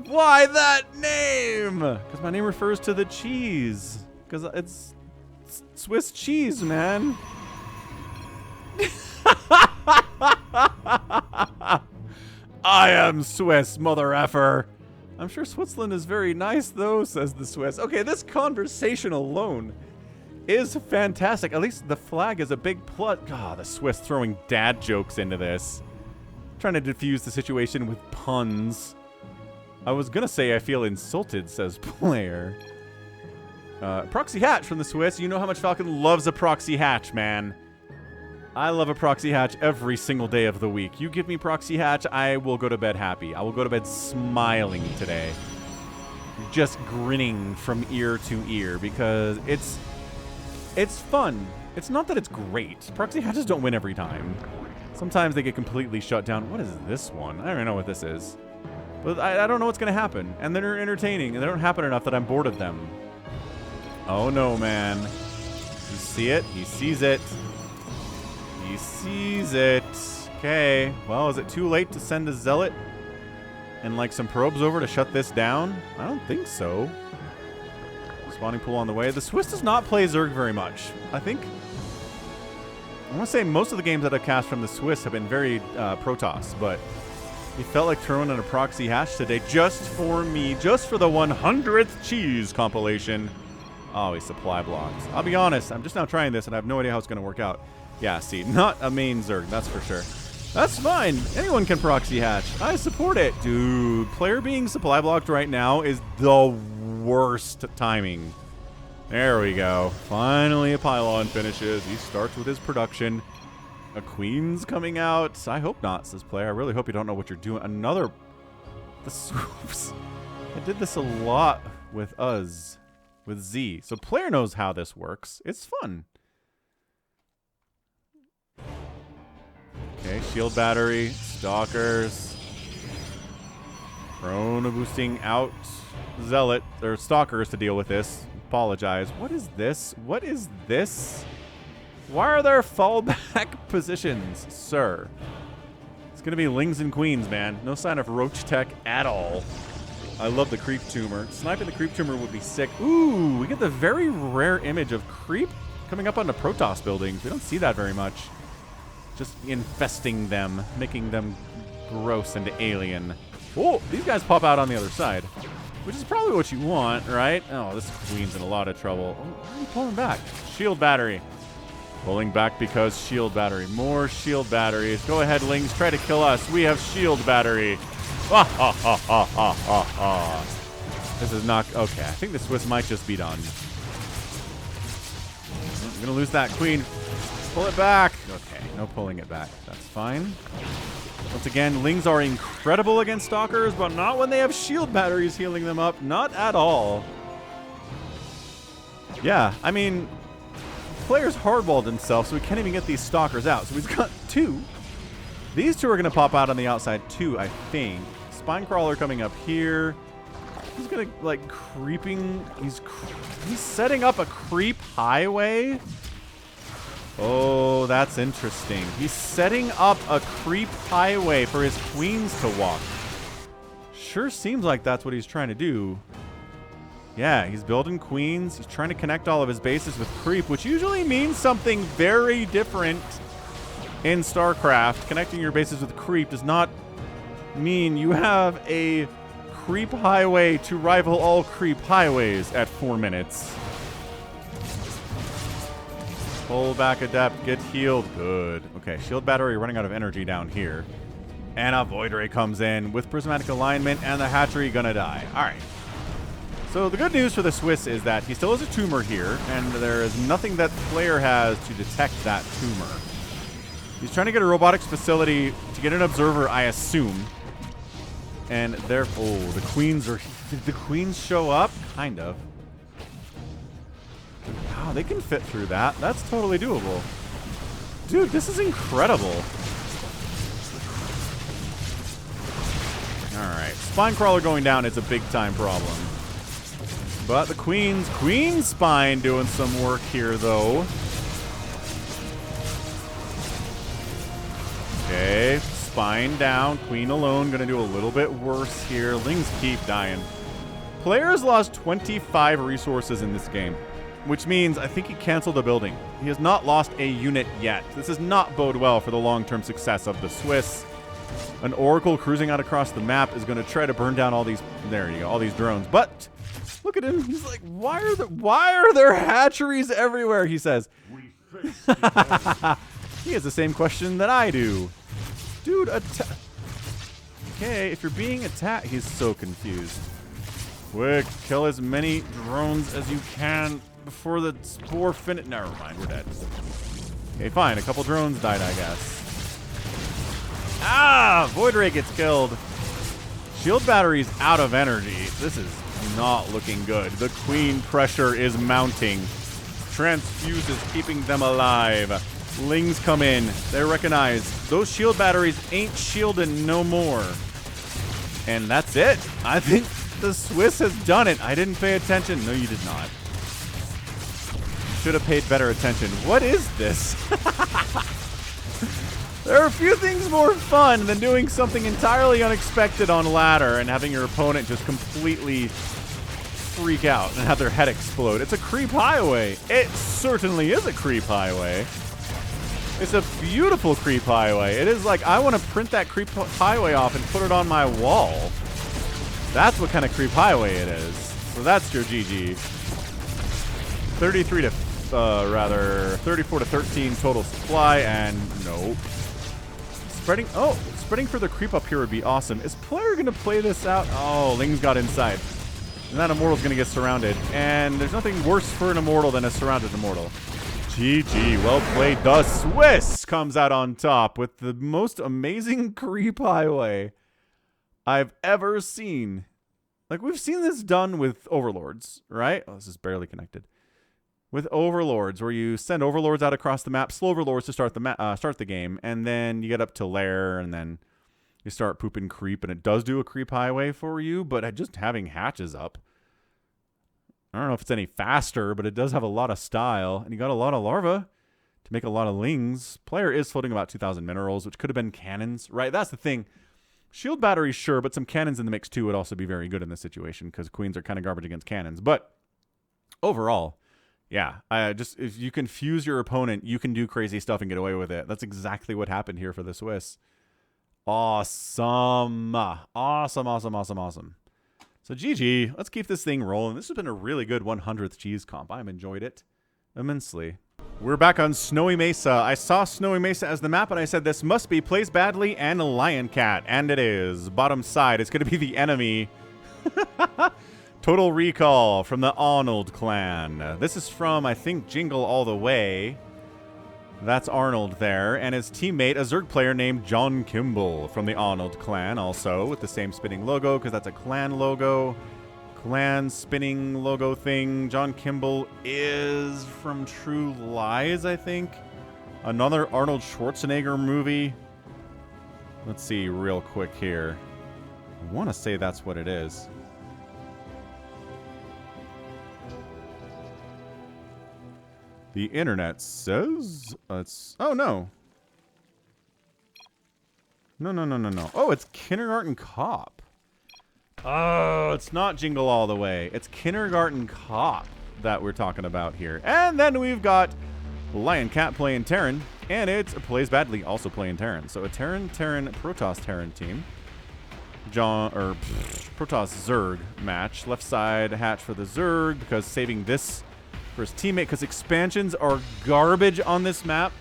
A: Why that name? Because my name refers to the cheese. Because it's Swiss cheese, man. I am Swiss, mother effer. I'm sure Switzerland is very nice, though, says the Swiss. Okay, this conversation alone is fantastic. At least the flag is a big plus. God, the Swiss throwing dad jokes into this. Trying to diffuse the situation with puns. I was gonna say I feel insulted, says player. Proxy hatch from the Swiss. You know how much Falcon loves a proxy hatch, man. I love a proxy hatch every single day of the week. You give me proxy hatch, I will go to bed happy. I will go to bed smiling today. Just grinning from ear to ear because it's fun. It's not that it's great. Proxy hatches don't win every time. Sometimes they get completely shut down. What is this one? I don't even know what this is. But I don't know what's going to happen. And they're entertaining, and they don't happen enough that I'm bored of them. Oh no, man. You see it? He sees it. He sees it. Okay. Well, is it too late to send a zealot and like some probes over to shut this down? I don't think so. Spawning pool on the way. The Swiss does not play Zerg very much. I think... I want to say most of the games that I've cast from the Swiss have been very Protoss, but he felt like throwing in a proxy hatch today just for me, just for the 100th cheese compilation. Oh, he supply blocks. I'll be honest, I'm just now trying this and I have no idea how it's going to work out. Yeah, see, not a main Zerg, that's for sure. That's fine. Anyone can proxy hatch. I support it. Dude, player being supply blocked right now is the worst timing. There we go. Finally a pylon finishes. He starts with his production. A queen's coming out. I hope not, says player. I really hope you don't know what you're doing. Another... The swoops. I did this a lot with us. With Z. So player knows how this works. It's fun. Okay, shield battery. Stalkers. Chrono boosting out zealot. Or stalkers to deal with this. Apologize. What is this? What is this? Why are there fallback positions, sir? It's going to be lings and queens, man. No sign of roach tech at all. I love the creep tumor. Sniping the creep tumor would be sick. Ooh, we get the very rare image of creep coming up onto Protoss buildings. We don't see that very much. Just infesting them, making them gross and alien. Oh, these guys pop out on the other side. Which is probably what you want, right? Oh, this queen's in a lot of trouble. Oh, why are you pulling back? Shield battery. Pulling back because shield battery. More shield batteries. Go ahead, lings. Try to kill us. We have shield battery. Ha ha ha ha ha ha ha. This is not... Okay, I think the Swiss might just be done. I'm going to lose that queen. Pull it back. Okay, no pulling it back. That's fine. Once again, lings are incredible against stalkers, but not when they have shield batteries healing them up. Not at all. Yeah, I mean, player's hardballed himself, so we can't even get these stalkers out. So he's got two. These two are going to pop out on the outside too, I think. Spine crawler coming up here. He's going to, like, creeping. He's setting up a creep highway. Oh, that's interesting. He's setting up a creep highway for his queens to walk. Sure seems like that's what he's trying to do. Yeah, he's building queens. He's trying to connect all of his bases with creep, which usually means something very different in StarCraft. Connecting your bases with creep does not mean you have a creep highway to rival all creep highways at 4 minutes. Pull back adept, get healed. Good. Okay, shield battery running out of energy down here. And a void ray comes in with prismatic alignment, and the hatchery gonna die. Alright. So the good news for the Swiss is that he still has a tumor here, and there is nothing that player has to detect that tumor. He's trying to get a robotics facility to get an observer, I assume. And there, oh, the queens are, did the queens show up? Kind of. Wow, they can fit through that. That's totally doable. Dude, this is incredible. Alright, spine crawler going down is a big time problem. But the queen spine doing some work here though. Okay, spine down, queen alone gonna do a little bit worse here. Lings keep dying. Players lost 25 resources in this game, which means I think he canceled a building. He has not lost a unit yet. This does not bode well for the long-term success of the Swiss. An Oracle cruising out across the map is going to try to burn down all these, there you go, all these drones. But look at him. He's like, why are there hatcheries everywhere? He says. He has the same question that I do. Dude, okay, if you're being attacked, he's so confused. Quick, kill as many drones as you can before the spore finish. Never mind, we're dead. Okay, fine. A couple drones died, I guess. Ah! Void Ray gets killed. Shield battery's out of energy. This is not looking good. The queen pressure is mounting. Transfuse is keeping them alive. Lings come in. They recognize those shield batteries ain't shielding no more. And that's it. I think the Swiss has done it. I didn't pay attention. No, you did not. Should have paid better attention. What is this? There are a few things more fun than doing something entirely unexpected on ladder and having your opponent just completely freak out and have their head explode. It's a creep highway. It certainly is a creep highway. It's a beautiful creep highway. It is like, I want to print that creep highway off and put it on my wall. That's what kind of creep highway it is. So that's your GG. 34 to 13 total supply, and nope. Spreading for the creep up here would be awesome. Is player going to play this out? Oh, Ling's got inside. And that Immortal's going to get surrounded. And there's nothing worse for an Immortal than a surrounded Immortal. GG, well played. The Swiss comes out on top with the most amazing creep highway I've ever seen. Like, we've seen this done with Overlords, right? Oh, this is barely connected. With Overlords, where you send Overlords out across the map, slow Overlords to start the game, and then you get up to Lair, and then you start pooping creep, and it does do a creep highway for you, but just having hatches up, I don't know if it's any faster, but it does have a lot of style, and you got a lot of larva to make a lot of Lings. Player is floating about 2,000 minerals, which could have been cannons, right? That's the thing. Shield batteries, sure, but some cannons in the mix too would also be very good in this situation, because queens are kind of garbage against cannons. But overall, yeah, just if you confuse your opponent, you can do crazy stuff and get away with it. That's exactly what happened here for the Swiss. Awesome. Awesome, awesome, awesome, awesome. So GG, let's keep this thing rolling. This has been a really good 100th cheese comp. I've enjoyed it immensely. We're back on Snowy Mesa. I saw Snowy Mesa as the map, and I said this must be Plays Badly and Lion Cat, and it is. Bottom side, it's going to be the enemy. Total Recall from the Arnold clan. This is from, I think, Jingle All the Way. That's Arnold there, and his teammate, a Zerg player named John Kimball from the Arnold clan, also with the same spinning logo, because that's a clan logo. Clan spinning logo thing. John Kimball is from True Lies, I think. Another Arnold Schwarzenegger movie. Let's see real quick here. I want to say that's what it is. The internet says it's... Oh, no. No. Oh, it's Kindergarten Cop. Oh, it's not Jingle All the Way. It's Kindergarten Cop that we're talking about here. And then we've got Lion Cat playing Terran, and it's Plays Badly also playing Terran. So a Terran, Protoss Terran team. Protoss Zerg match. Left side hatch for the Zerg, because saving this for his teammate, because expansions are garbage on this map.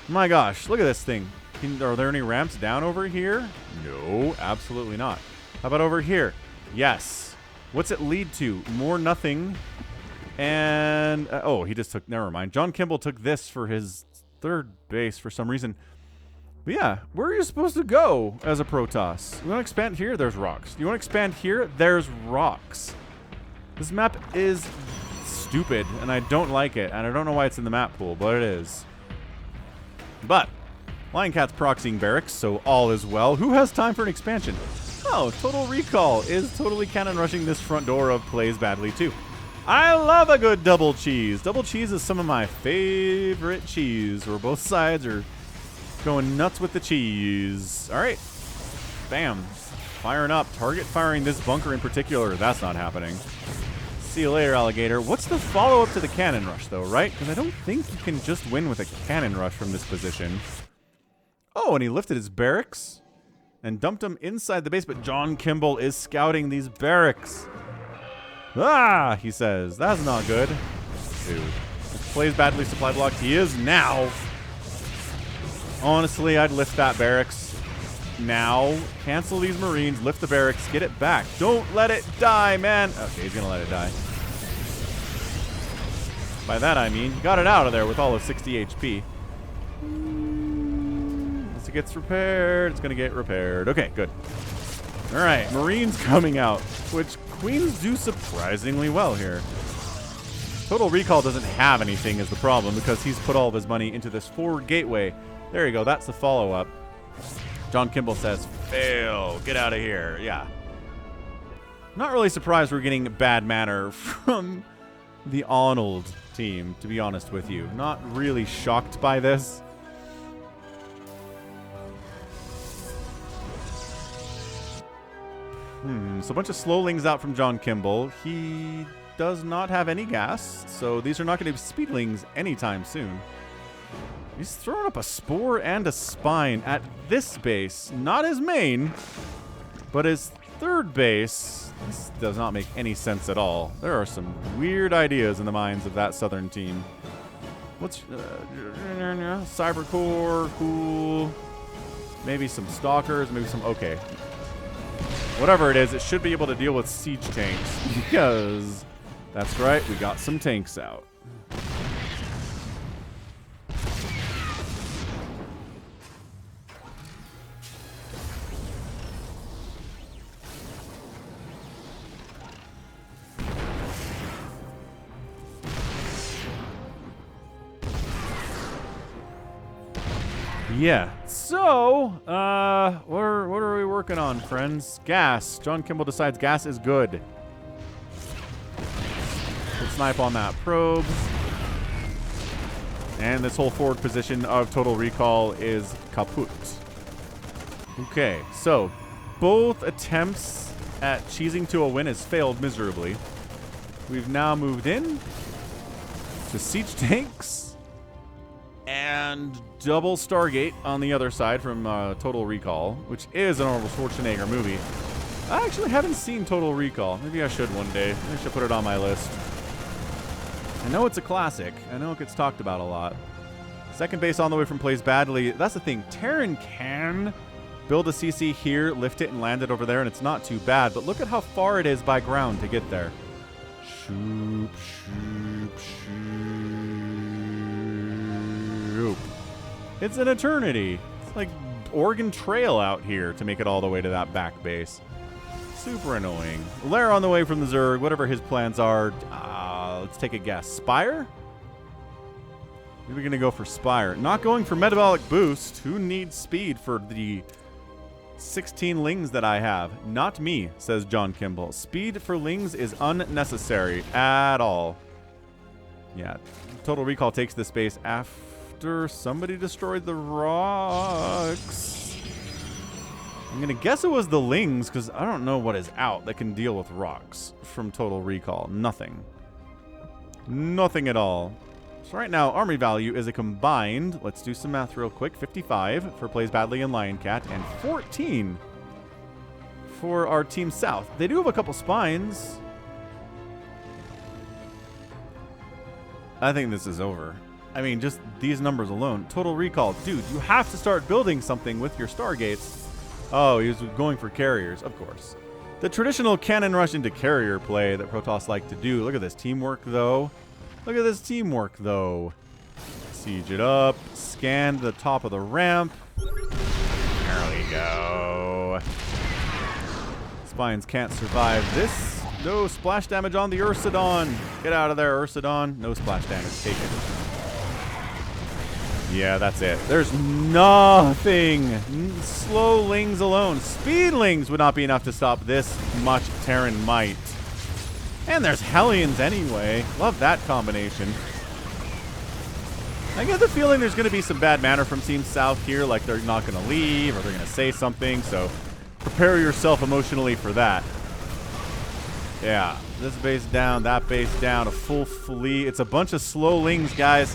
A: My gosh, look at this thing. Are there any ramps down over here? No, absolutely not. How about over here? Yes. What's it lead to? More nothing. And, oh, he just took, never mind. John Kimball took this for his third base for some reason. But yeah, where are you supposed to go as a Protoss? You want to expand here? There's rocks. You want to expand here? There's rocks. This map is stupid, and I don't like it, and I don't know why it's in the map pool, but it is. But Lion Cat's proxying barracks, so all is well. Who has time for an expansion? Oh, Total Recall is totally cannon rushing this front door of Plays Badly too. I love a good double cheese. Double cheese is some of my favorite cheese, where both sides are going nuts with the cheese. All right, bam, firing up. Target firing this bunker in particular. That's not happening. See you later, alligator. What's the follow-up to the cannon rush, though, right? Because I don't think you can just win with a cannon rush from this position. Oh, and he lifted his barracks and dumped them inside the base, but John Kimball is scouting these barracks. Ah, he says. That's not good. Dude. Plays Badly supply block. He is now. Honestly, I'd lift that barracks now. Cancel these Marines. Lift the barracks. Get it back. Don't let it die, man. Okay, he's going to let it die. By that I mean, he got it out of there with all of 60 HP. Once it gets repaired, it's going to get repaired. Okay, good. All right, Marines coming out, which Queens do surprisingly well here. Total Recall doesn't have anything is the problem because he's put all of his money into this forward gateway. There you go. That's the follow-up. John Kimball says, fail. Get out of here. Yeah. Not really surprised we're getting bad manner from the Arnold team, to be honest with you. Not really shocked by this. So a bunch of slowlings out from John Kimball. He does not have any gas, so these are not going to be speedlings anytime soon. He's throwing up a spore and a spine at this base. Not his main, but his third base. This does not make any sense at all. There are some weird ideas in the minds of that southern team. What's Cybercore, cool. Maybe some stalkers, maybe some, okay. Whatever it is, it should be able to deal with siege tanks because that's right, we got some tanks out. Yeah, so, what are we working on, friends? Gas. John Kimball decides gas is good. Good snipe on that probe. And this whole forward position of Total Recall is kaput. Okay, so, both attempts at cheesing to a win has failed miserably. We've now moved in to siege tanks. And double Stargate on the other side from Total Recall, which is an Arnold Schwarzenegger movie. I actually haven't seen Total Recall. Maybe I should one day. I should put it on my list. I know it's a classic. I know it gets talked about a lot. Second base on the way from plays badly. That's the thing. Terran can build a CC here, lift it, and land it over there, and it's not too bad. But look at how far it is by ground to get there. Shoop, shoop, shoop. It's an eternity. It's like Oregon Trail out here to make it all the way to that back base. Super annoying. Lair on the way from the Zerg, whatever his plans are. Let's take a guess. Spire? Maybe we're going to go for Spire. Not going for Metabolic Boost. Who needs speed for the 16 lings that I have? Not me, says John Kimball. Speed for lings is unnecessary at all. Yeah, Total Recall takes the space after somebody destroyed the rocks. I'm going to guess it was the lings because I don't know what is out that can deal with rocks from Total Recall. Nothing. Nothing at all. So right now, army value is a combined, let's do some math real quick, 55 for Plays Badly and Lion Cat, and 14 for our Team South. They do have a couple spines. I think this is over. I mean, just these numbers alone. Total Recall. Dude, you have to start building something with your Stargates. Oh, he was going for carriers, of course. The traditional cannon rush into carrier play that Protoss like to do. Look at this teamwork, though. Look at this teamwork, though. Siege it up. Scan the top of the ramp. There we go. Spines can't survive this. No splash damage on the Ursidon. Get out of there, Ursidon. No splash damage taken. Yeah, that's it. There's nothing. Slowlings alone. Speedlings would not be enough to stop this much Terran might. And there's Hellions anyway. Love that combination. I get the feeling there's going to be some bad manner from Team South here, like they're not going to leave or they're going to say something, so prepare yourself emotionally for that. Yeah, this base down, that base down, a full fleet. It's a bunch of slowlings, guys.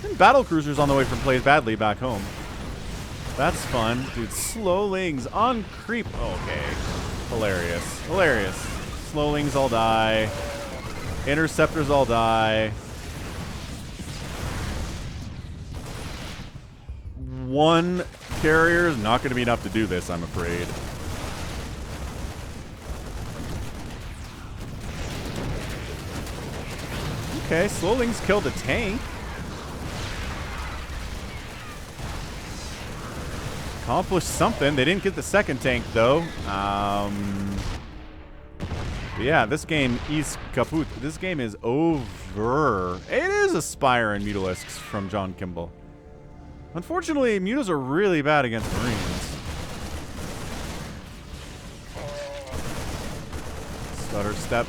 A: And battle cruisers on the way from Plays Badly back home. That's fun. Dude, slowlings on creep. Okay. Hilarious. Hilarious. Slowlings all die. Interceptors all die. One carrier is not going to be enough to do this, I'm afraid. Okay, Slowlings killed a tank. Accomplished something. They didn't get the second tank, though. Yeah, this game is kaput. This game is over. It is a Spire and Mutalisks from John Kimball. Unfortunately, Mutas are really bad against Marines.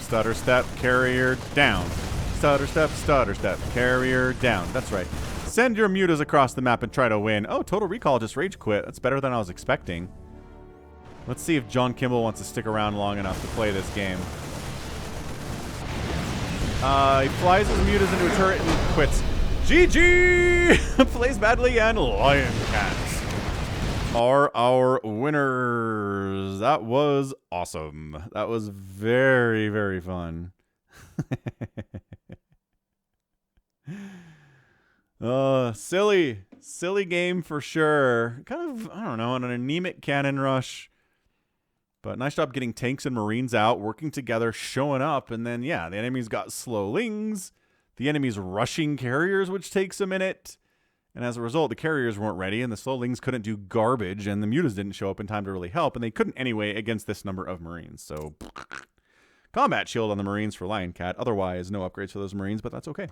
A: Stutter step, carrier down. Stutter step, carrier down. That's right. Send your Mutas across the map and try to win. Oh, Total Recall just rage quit. That's better than I was expecting. Let's see if John Kimball wants to stick around long enough to play this game. He flies his Mutas into a turret and quits. GG! Plays badly and Lion Cats are our winners. That was awesome. That was very, very fun. Silly game for sure. Kind of, I don't know, an anemic cannon rush. But nice job getting tanks and Marines out, working together, showing up. And then, yeah, the enemy's got Slowlings. The enemy's rushing carriers, which takes a minute. And as a result, the carriers weren't ready, and the Slowlings couldn't do garbage, and the Mutas didn't show up in time to really help, and they couldn't anyway against this number of Marines. So, combat shield on the Marines for Lion Cat. Otherwise, no upgrades for those Marines, but that's okay.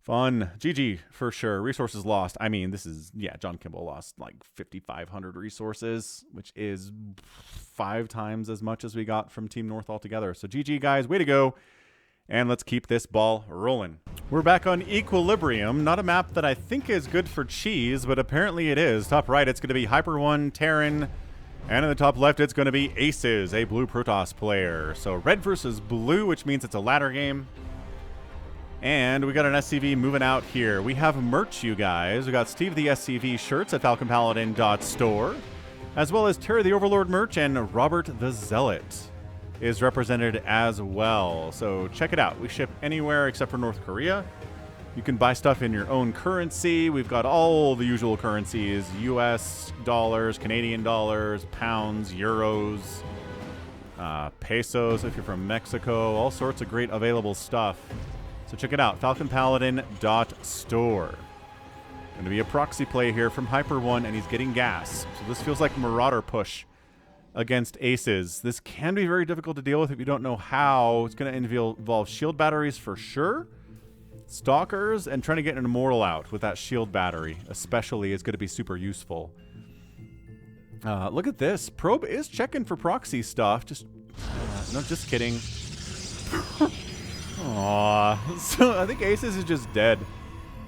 A: Fun. GG, for sure. Resources lost. I mean, this is, yeah, John Kimball lost like 5,500 resources, which is 5 times as much as we got from Team North altogether. So, GG, guys. Way to go. And let's keep this ball rolling. We're back on Equilibrium. Not a map that I think is good for cheese, but apparently it is. Top right, it's going to be Hyper One, Terran. And in the top left, it's going to be Aces, a blue Protoss player. So red versus blue, which means it's a ladder game. And we got an SCV moving out here. We have merch, you guys. We got Steve the SCV shirts at falconpaladin.store, as well as Terry the Overlord merch, and Robert the Zealot is represented as well. So check it out. We ship anywhere except for North Korea. You can buy stuff in your own currency. We've got all the usual currencies: US dollars, Canadian dollars, pounds, euros, pesos if you're from Mexico, all sorts of great available stuff. So check it out, falconpaladin.store. Going to be a proxy play here from Hyper One, and he's getting gas. So this feels like Marauder push against Aces. This can be very difficult to deal with if you don't know how. It's going to involve shield batteries for sure, stalkers, and trying to get an immortal out with that shield battery especially is going to be super useful. Look at this. Probe is checking for proxy stuff. No, just kidding. Aww. So I think Aces is just dead.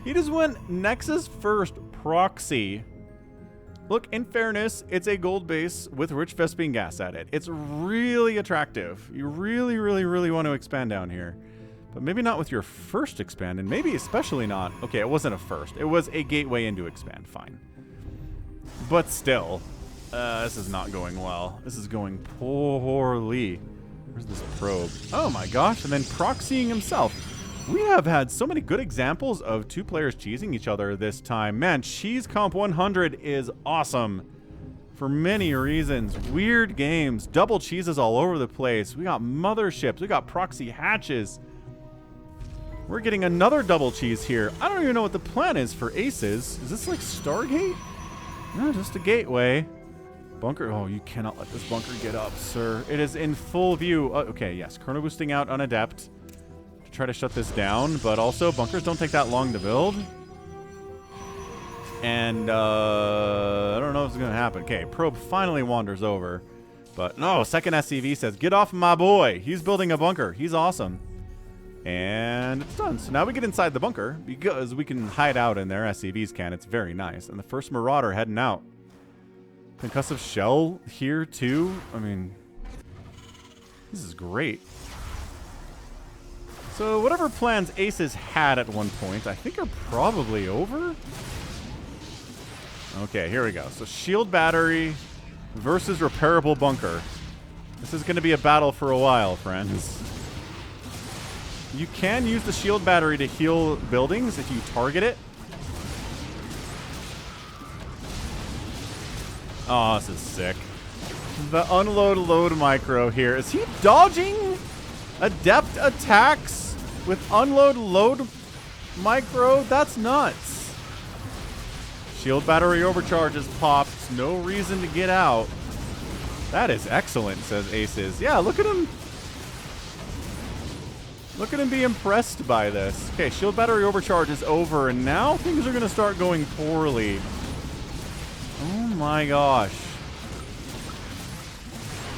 A: He just went Nexus first, proxy. Look, in fairness, it's a gold base with rich Vespian gas at it. It's really attractive. You really, really, really want to expand down here. But maybe not with your first expand, and maybe especially not. Okay, it wasn't a first. It was a gateway into expand. Fine. But still, this is not going well. This is going poorly. Where's this probe? Oh my gosh, and then proxying himself. We have had so many good examples of two players cheesing each other this time. Man, Cheese Comp 100 is awesome for many reasons. Weird games, double cheeses all over the place. We got motherships, we got proxy hatches. We're getting another double cheese here. I don't even know what the plan is for Aces. Is this like Stargate? No, just a gateway. Bunker. Oh, you cannot let this bunker get up, sir. It is in full view. Okay, yes. Chrono boosting out on Adept to try to shut this down, but also bunkers don't take that long to build. And I don't know if it's going to happen. Okay, probe finally wanders over. But no, second SCV says, get off my boy. He's building a bunker. He's awesome. And it's done. So now we get inside the bunker because we can hide out in there. SCVs can. It's very nice. And the first Marauder heading out. Concussive shell here too. I mean, this is great. So whatever plans Aces had at one point, I think are probably over. Okay, here we go. So shield battery versus repairable bunker. This is going to be a battle for a while, friends. You can use the shield battery to heal buildings if you target it. Oh, this is sick. The unload load micro here. Is he dodging adept attacks with unload load micro? That's nuts. Shield battery overcharge is popped. No reason to get out. That is excellent, says Aces. Yeah, look at him. Look at him be impressed by this. Okay, shield battery overcharge is over, and now things are going to start going poorly. Oh my gosh.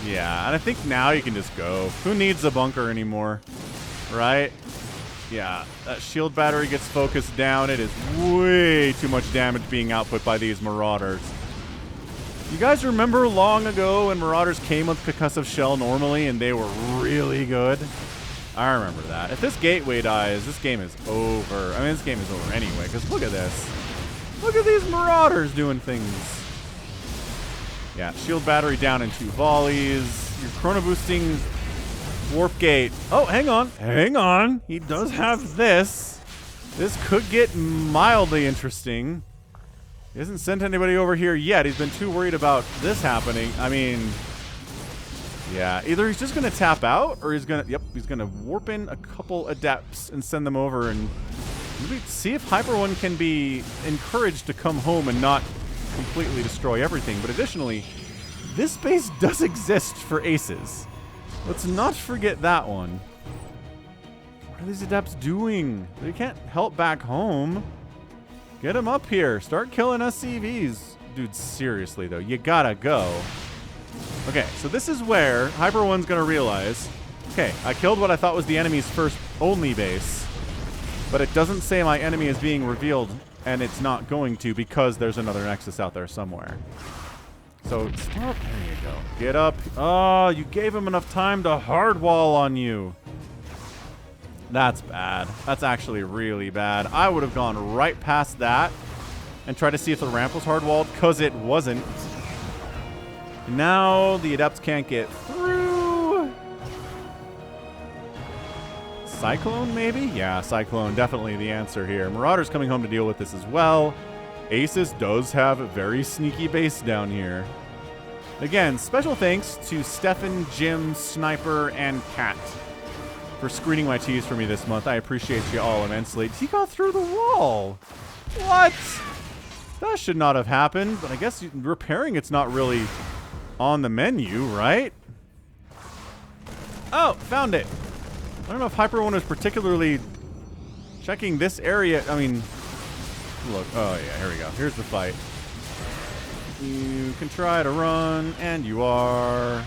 A: Yeah, and I think now you can just go. Who needs a bunker anymore? Right? Yeah, that shield battery gets focused down. It is way too much damage being output by these Marauders. You guys remember long ago when Marauders came with Concussive Shell normally and they were really good? I remember that. If this gateway dies, this game is over. I mean, this game is over anyway, because look at this. Look at these Marauders doing things. Yeah, shield battery down in 2 volleys. Your chrono boosting warp gate. Oh, hang on. Hang on. He does have this. This could get mildly interesting. He hasn't sent anybody over here yet. He's been too worried about this happening. I mean, yeah, either he's just going to tap out or he's going to, he's going to warp in a couple adepts and send them over and maybe see if Hyper One can be encouraged to come home and not completely destroy everything. But additionally, this base does exist for Aces. Let's not forget that one. What are these adepts doing? They can't help back home. Get them up here. Start killing SCVs. Dude, seriously, though. You gotta go. Okay, so this is where Hyper One's gonna realize, okay, I killed what I thought was the enemy's first only base, but it doesn't say my enemy is being revealed, and it's not going to because there's another Nexus out there somewhere. So, stop. There you go. Get up. Oh, you gave him enough time to hardwall on you. That's bad. That's actually really bad. I would have gone right past that and tried to see if the ramp was hardwalled, because it wasn't. Now the adepts can't get through. Cyclone, maybe? Yeah, Cyclone, definitely the answer here. Marauder's coming home to deal with this as well. Aces does have a very sneaky base down here. Again, special thanks to Stefan, Jim, Sniper, and Kat for screening my teas for me this month. I appreciate you all immensely. He got through the wall. What? That should not have happened, but I guess repairing it's not really on the menu, right? Oh, found it. I don't know if Hyper One was particularly checking this area. I mean, look. Oh, yeah, here we go. Here's the fight. You can try to run, and you are.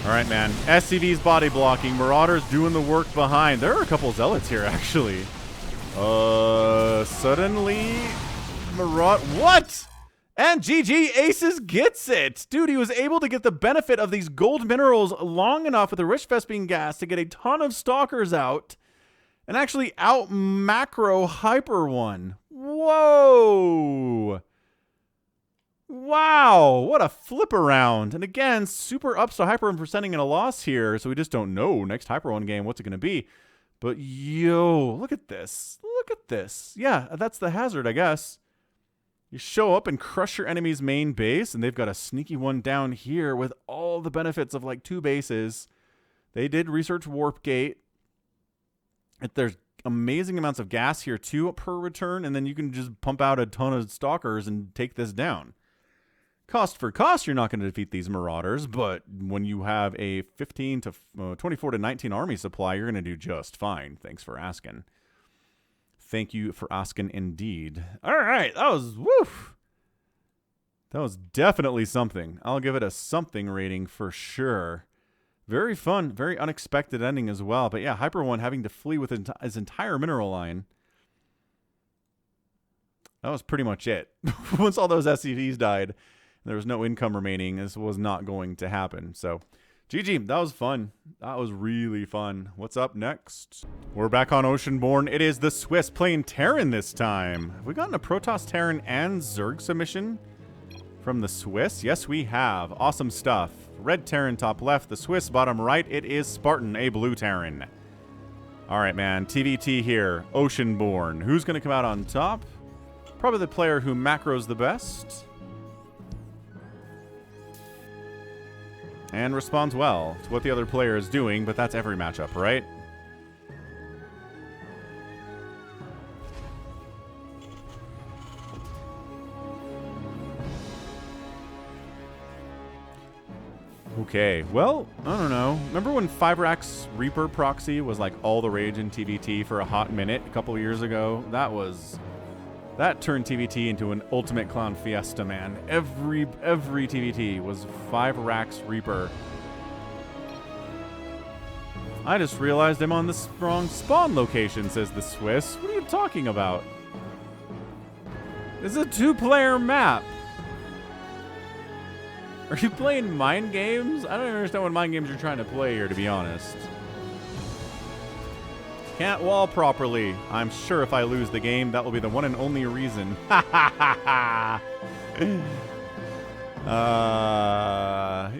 A: All right, man. SCV's body blocking. Marauders doing the work behind. There are a couple zealots here, actually. Suddenly, what? And GG, Aces gets it. Dude, he was able to get the benefit of these gold minerals long enough with the rich Vespine gas to get a ton of stalkers out and actually out macro Hyper One. Whoa. Wow, what a flip around. And again, super ups to Hyper One for sending in a loss here, so we just don't know next Hyper One game what's it going to be. But yo, look at this. Look at this. Yeah, that's the hazard, I guess. You show up and crush your enemy's main base, and they've got a sneaky one down here with all the benefits of like 2 bases. They did research Warp Gate. There's amazing amounts of gas here too per return, and then you can just pump out a ton of stalkers and take this down. Cost for cost, you're not going to defeat these Marauders, but when you have a 24 to 19 army supply, you're going to do just fine. Thanks for asking. Thank you for asking indeed. All right, that was, woof. That was definitely something. I'll give it a something rating for sure. Very fun, very unexpected ending as well. But yeah, Hyper One having to flee with his entire mineral line. That was pretty much it. Once all those SCVs died, there was no income remaining. This was not going to happen. So, GG, that was fun. That was really fun. What's up next? We're back on Oceanborn. It is the Swiss playing Terran this time. Have we gotten a Protoss Terran and Zerg submission from the Swiss? Yes, we have. Awesome stuff. Red Terran top left, the Swiss bottom right. It is Spartan, a blue Terran. All right, man. TVT here. Oceanborn. Who's going to come out on top? Probably the player who macros the best. And responds well to what the other player is doing, but that's every matchup, right? Okay, well, I don't know. Remember when 5-Racks Reaper Proxy was like all the rage in TVT for a hot minute a couple years ago? That turned TVT into an ultimate clown fiesta, man. Every TVT was 5-Racks Reaper. I just realized I'm on the wrong spawn location, says the Swiss. What are you talking about? This is a 2-player map. Are you playing mind games? I don't understand what mind games you're trying to play here, to be honest. Can't wall properly. I'm sure if I lose the game, that will be the one and only reason.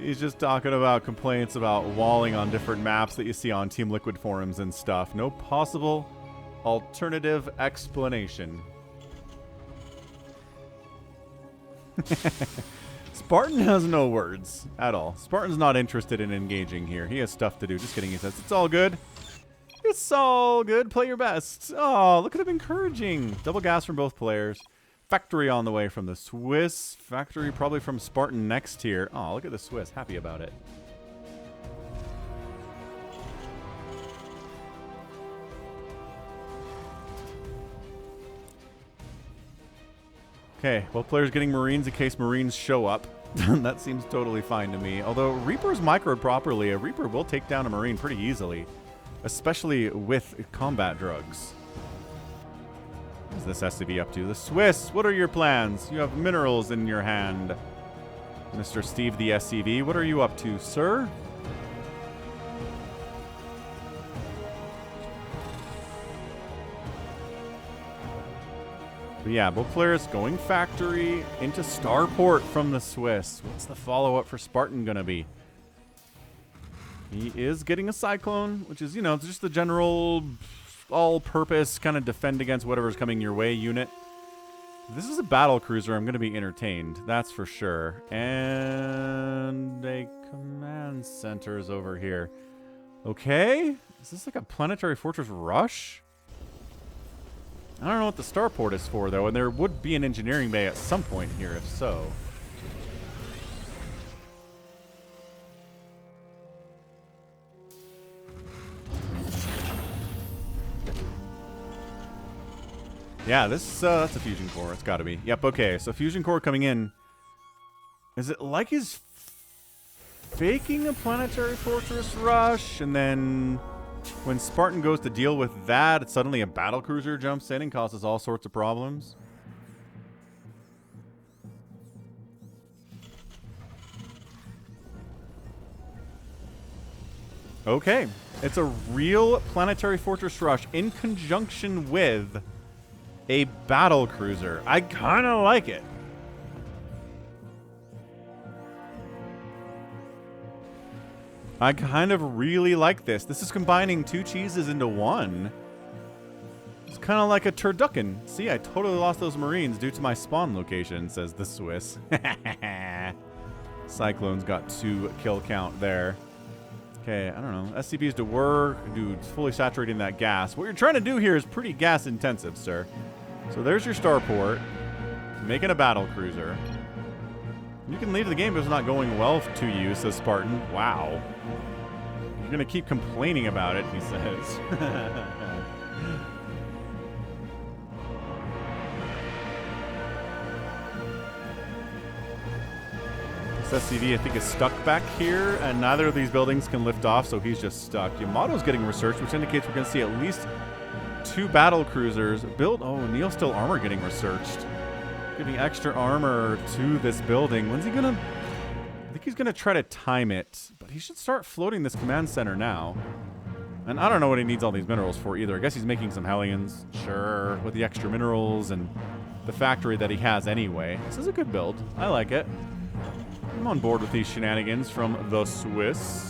A: He's just talking about complaints about walling on different maps that you see on Team Liquid forums and stuff. No possible alternative explanation. Spartan has no words at all. Spartan's not interested in engaging here. He has stuff to do. Just kidding, he says. It's all good. It's all good. Play your best. Oh, look at him encouraging. Double gas from both players. Factory on the way from the Swiss. Factory probably from Spartan next here. Oh, look at the Swiss. Happy about it. Okay, both players getting Marines in case Marines show up. That seems totally fine to me. Although Reaper's microed properly, a Reaper will take down a Marine pretty easily. Especially with combat drugs. What is this SCV up to? The Swiss, what are your plans? You have minerals in your hand. Mr. Steve the SCV, what are you up to, sir? But yeah, both players going factory into starport from the Swiss. What's the follow-up for Spartan gonna be? He is getting a Cyclone, which is, you know, just the general all-purpose kind of defend against whatever's coming your way unit. If this is a battle cruiser, I'm going to be entertained. That's for sure. And a command center is over here. Okay. Is this like a planetary fortress rush? I don't know what the starport is for, though, and there would be an engineering bay at some point here, if so. Yeah, that's a fusion core. It's got to be. Yep, okay. So fusion core coming in. Is it like he's faking a planetary fortress rush? And then when Spartan goes to deal with that, suddenly a battle cruiser jumps in and causes all sorts of problems? Okay. It's a real planetary fortress rush in conjunction with a battle cruiser. I kind of like it. I kind of really like this. This is combining two cheeses into one. It's kind of like a turducken. See, I totally lost those Marines due to my spawn location, says the Swiss. Cyclone's got 2 kill count there. Okay, I don't know. SCBs to work. Dude, fully saturating that gas. What you're trying to do here is pretty gas intensive, sir. So there's your starport. Making a battle cruiser. You can leave the game if it's not going well to you, says Spartan. Wow. You're going to keep complaining about it, he says. This SCV, I think, is stuck back here, and neither of these buildings can lift off, so he's just stuck. Yamato's getting researched, which indicates we're going to see at least 2 battle cruisers built. Oh, Neil Still armor getting researched. Giving extra armor to this building. When's he gonna... I think he's gonna try to time it, but he should start floating this command center now. And I don't know what he needs all these minerals for either. I guess he's making some Hellions. Sure, with the extra minerals and the factory that he has anyway. This is a good build. I like it. I'm on board with these shenanigans from the Swiss.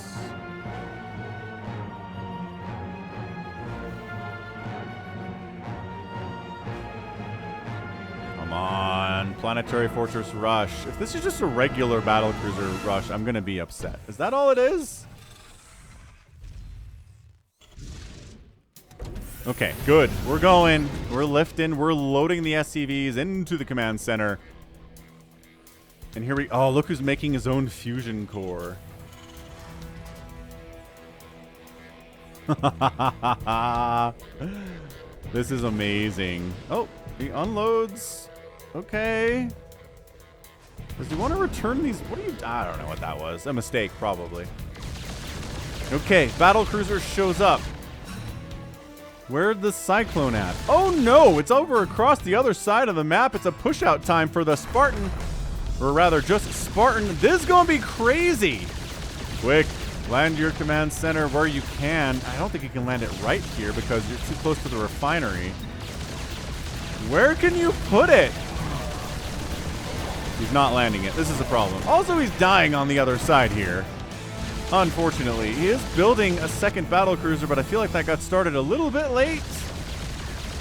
A: Planetary Fortress Rush. If this is just a regular battlecruiser rush, I'm going to be upset. Is that all it is? Okay, good. We're going. We're lifting. We're loading the SCVs into the command center. And here we... Oh, look who's making his own fusion core. This is amazing. Oh, he unloads. Okay. Does he want to return these? What are you... I don't know what that was. A mistake, probably. Okay, battlecruiser shows up. Where'd the Cyclone at? Oh no, it's over across the other side of the map. It's a push-out time for the Spartan. Or rather, just Spartan. This is going to be crazy. Quick, land your command center where you can. I don't think you can land it right here because you're too close to the refinery. Where can you put it? He's not landing it. This is a problem. Also, he's dying on the other side here. Unfortunately, he is building a second battlecruiser, but I feel like that got started a little bit late.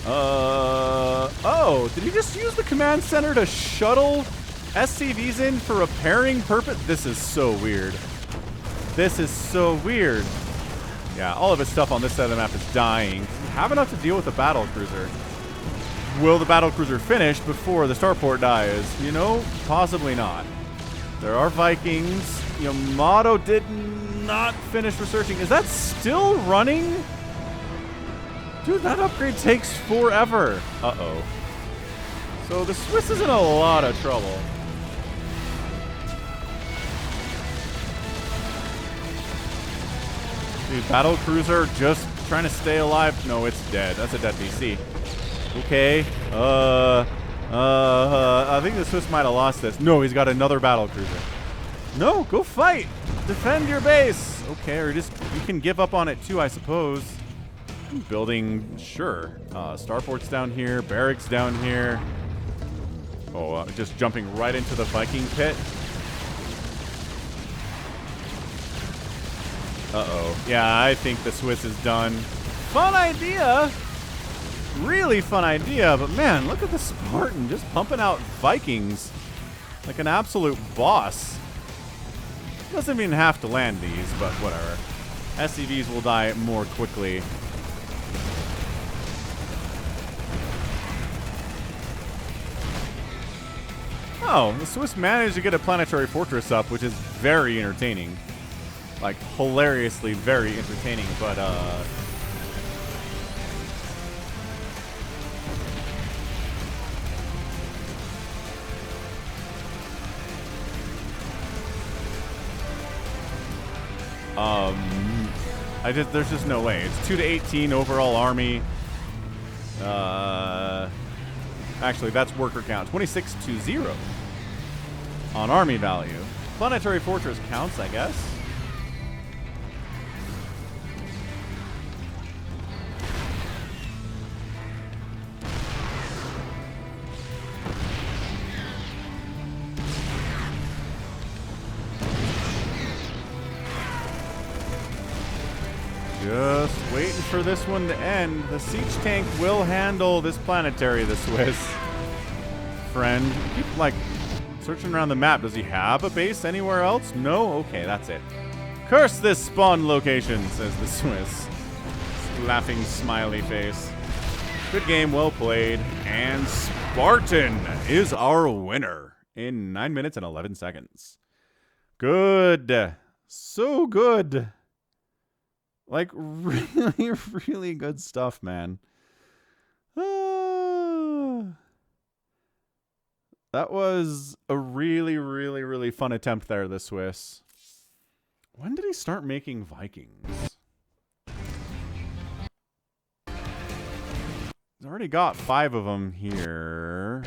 A: Oh, did he just use the command center to shuttle SCVs in for repairing purpose? This is so weird. This is so weird. Yeah, all of his stuff on this side of the map is dying. Does he have enough to deal with the battlecruiser? Will the battlecruiser finish before the starport dies? You know, possibly not. There are Vikings. Yamato did not finish researching. Is that still running? Dude, that upgrade takes forever. Uh-oh. So the Swiss is in a lot of trouble. Dude, battlecruiser just trying to stay alive. No, it's dead. That's a dead BC. Okay. I think the Swiss might have lost this. No, he's got another battlecruiser. No, go fight. Defend your base. Okay, or just you can give up on it too, I suppose. Building, sure. Starport's down here. Barracks down here. Oh, just jumping right into the Viking pit. Uh-oh. Yeah, I think the Swiss is done. Fun idea. Really fun idea, but man, look at the Spartan just pumping out Vikings like an absolute boss. Doesn't even have to land these, but whatever. SCVs will die more quickly. Oh, the Swiss managed to get a planetary fortress up, which is very entertaining. Like, hilariously very entertaining, but, there's just no way. It's 2 to 18 overall army. Actually, that's worker count. 26 to 0 on army value. Planetary fortress counts, I guess. Just waiting for this one to end. The siege tank will handle this planetary, the Swiss. Friend. Keep, like, searching around the map. Does he have a base anywhere else? No? Okay, that's it. Curse this spawn location, says the Swiss. Laughing smiley face. Good game, well played. And Spartan is our winner in 9 minutes and 11 seconds. Good. So good. Like, really, really good stuff, man. That was a really, really, really fun attempt there, the Swiss. When did he start making Vikings? He's already got 5 of them here.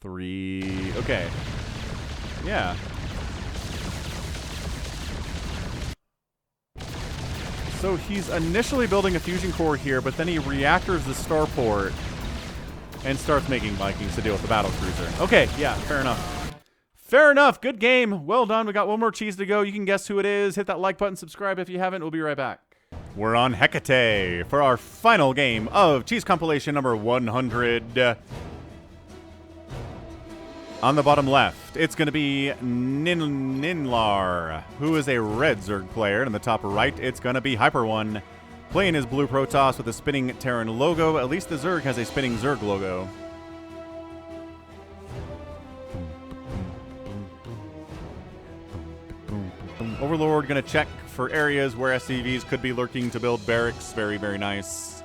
A: 3. Okay. Yeah. So he's initially building a fusion core here, but then he reactors the starport and starts making Vikings to deal with the battlecruiser. Okay, yeah, fair enough. Fair enough. Good game. Well done. We got one more cheese to go. You can guess who it is. Hit that like button, subscribe if you haven't. We'll be right back. We're on Hecate for our final game of cheese compilation number 100. On the bottom left, it's going to be Ninlar, who is a red Zerg player. And in the top right, it's going to be Hyper One, playing his blue Protoss with a spinning Terran logo. At least the Zerg has a spinning Zerg logo. Overlord going to check for areas where SCVs could be lurking to build barracks. Very, very nice.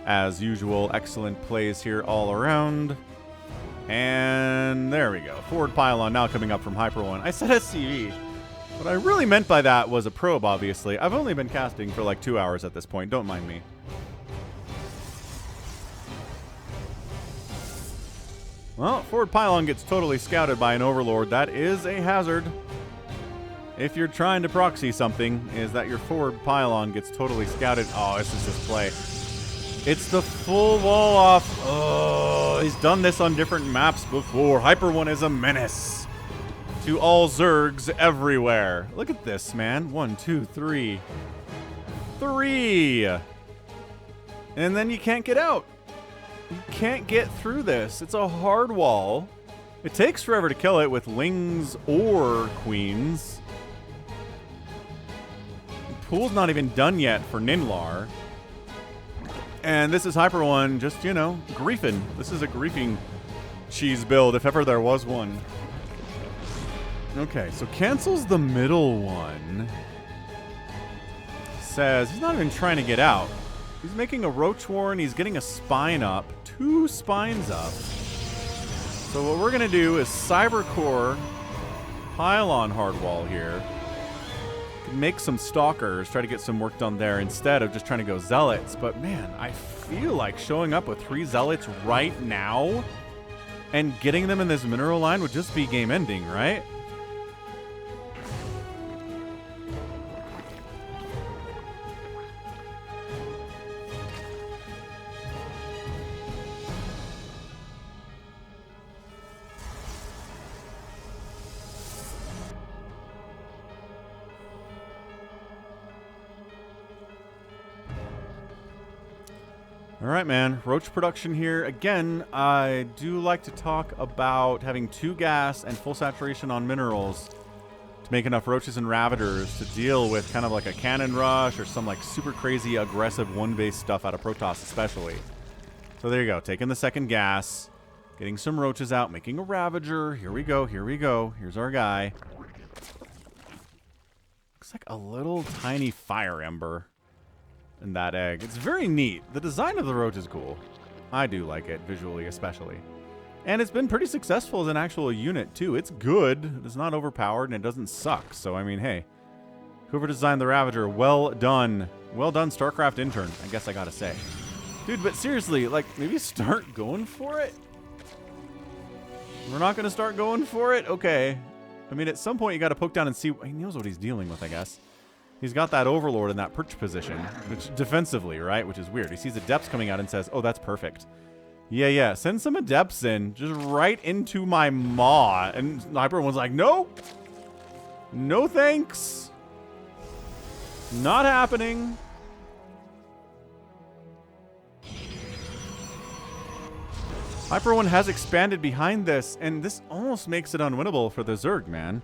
A: As usual, excellent plays here all around. And there we go. Forward pylon now coming up from Hyper One. I said SCV. What I really meant by that was a probe, obviously. I've only been casting for like 2 hours at this point. Don't mind me. Well, forward pylon gets totally scouted by an Overlord. That is a hazard. If you're trying to proxy something, is that your forward pylon gets totally scouted. Oh, this is just play. It's the full wall off. Oh, he's done this on different maps before. Hyper One is a menace to all Zergs everywhere. Look at this, man. 1, 2, 3. 3. And then you can't get out. You can't get through this. It's a hard wall. It takes forever to kill it with Lings or Queens. The pool's not even done yet for Ninlar. And this is Hyper One just, you know, griefing. This is a griefing cheese build, if ever there was one. Okay, so cancels the middle one. Says he's not even trying to get out. He's making a Roach Warren. He's getting a spine up. 2 spines up. So what we're going to do is Cybercore pylon hardwall here. Make some stalkers, try to get some work done there instead of just trying to go zealots. But man, I feel like showing up with 3 zealots right now and getting them in this mineral line would just be game ending, right? All right, man. Roach production here. Again, I do like to talk about having 2 gas and full saturation on minerals to make enough roaches and ravagers to deal with kind of like a cannon rush or some like super crazy aggressive 1-base stuff out of Protoss especially. So there you go. Taking the second gas, getting some roaches out, making a ravager. Here we go. Here we go. Here's our guy. Looks like a little tiny fire ember in that egg. It's very neat. The design of the roach is cool. I do like it, visually especially. And it's been pretty successful as an actual unit, too. It's good. It's not overpowered, and it doesn't suck. So, I mean, hey. Whoever designed the Ravager, well done. Well done, StarCraft intern, I guess I gotta say. Dude, but seriously, like, maybe start going for it? We're not gonna start going for it? Okay. I mean, at some point, you gotta poke down and see. He knows what he's dealing with, I guess. He's got that Overlord in that perch position, which defensively, right? Which is weird. He sees Adepts coming out and says, oh, that's perfect. Yeah. Send some Adepts in. Just right into my maw. And Hyper One's like, no. No thanks. Not happening. Hyper One has expanded behind this, and this almost makes it unwinnable for the Zerg, man.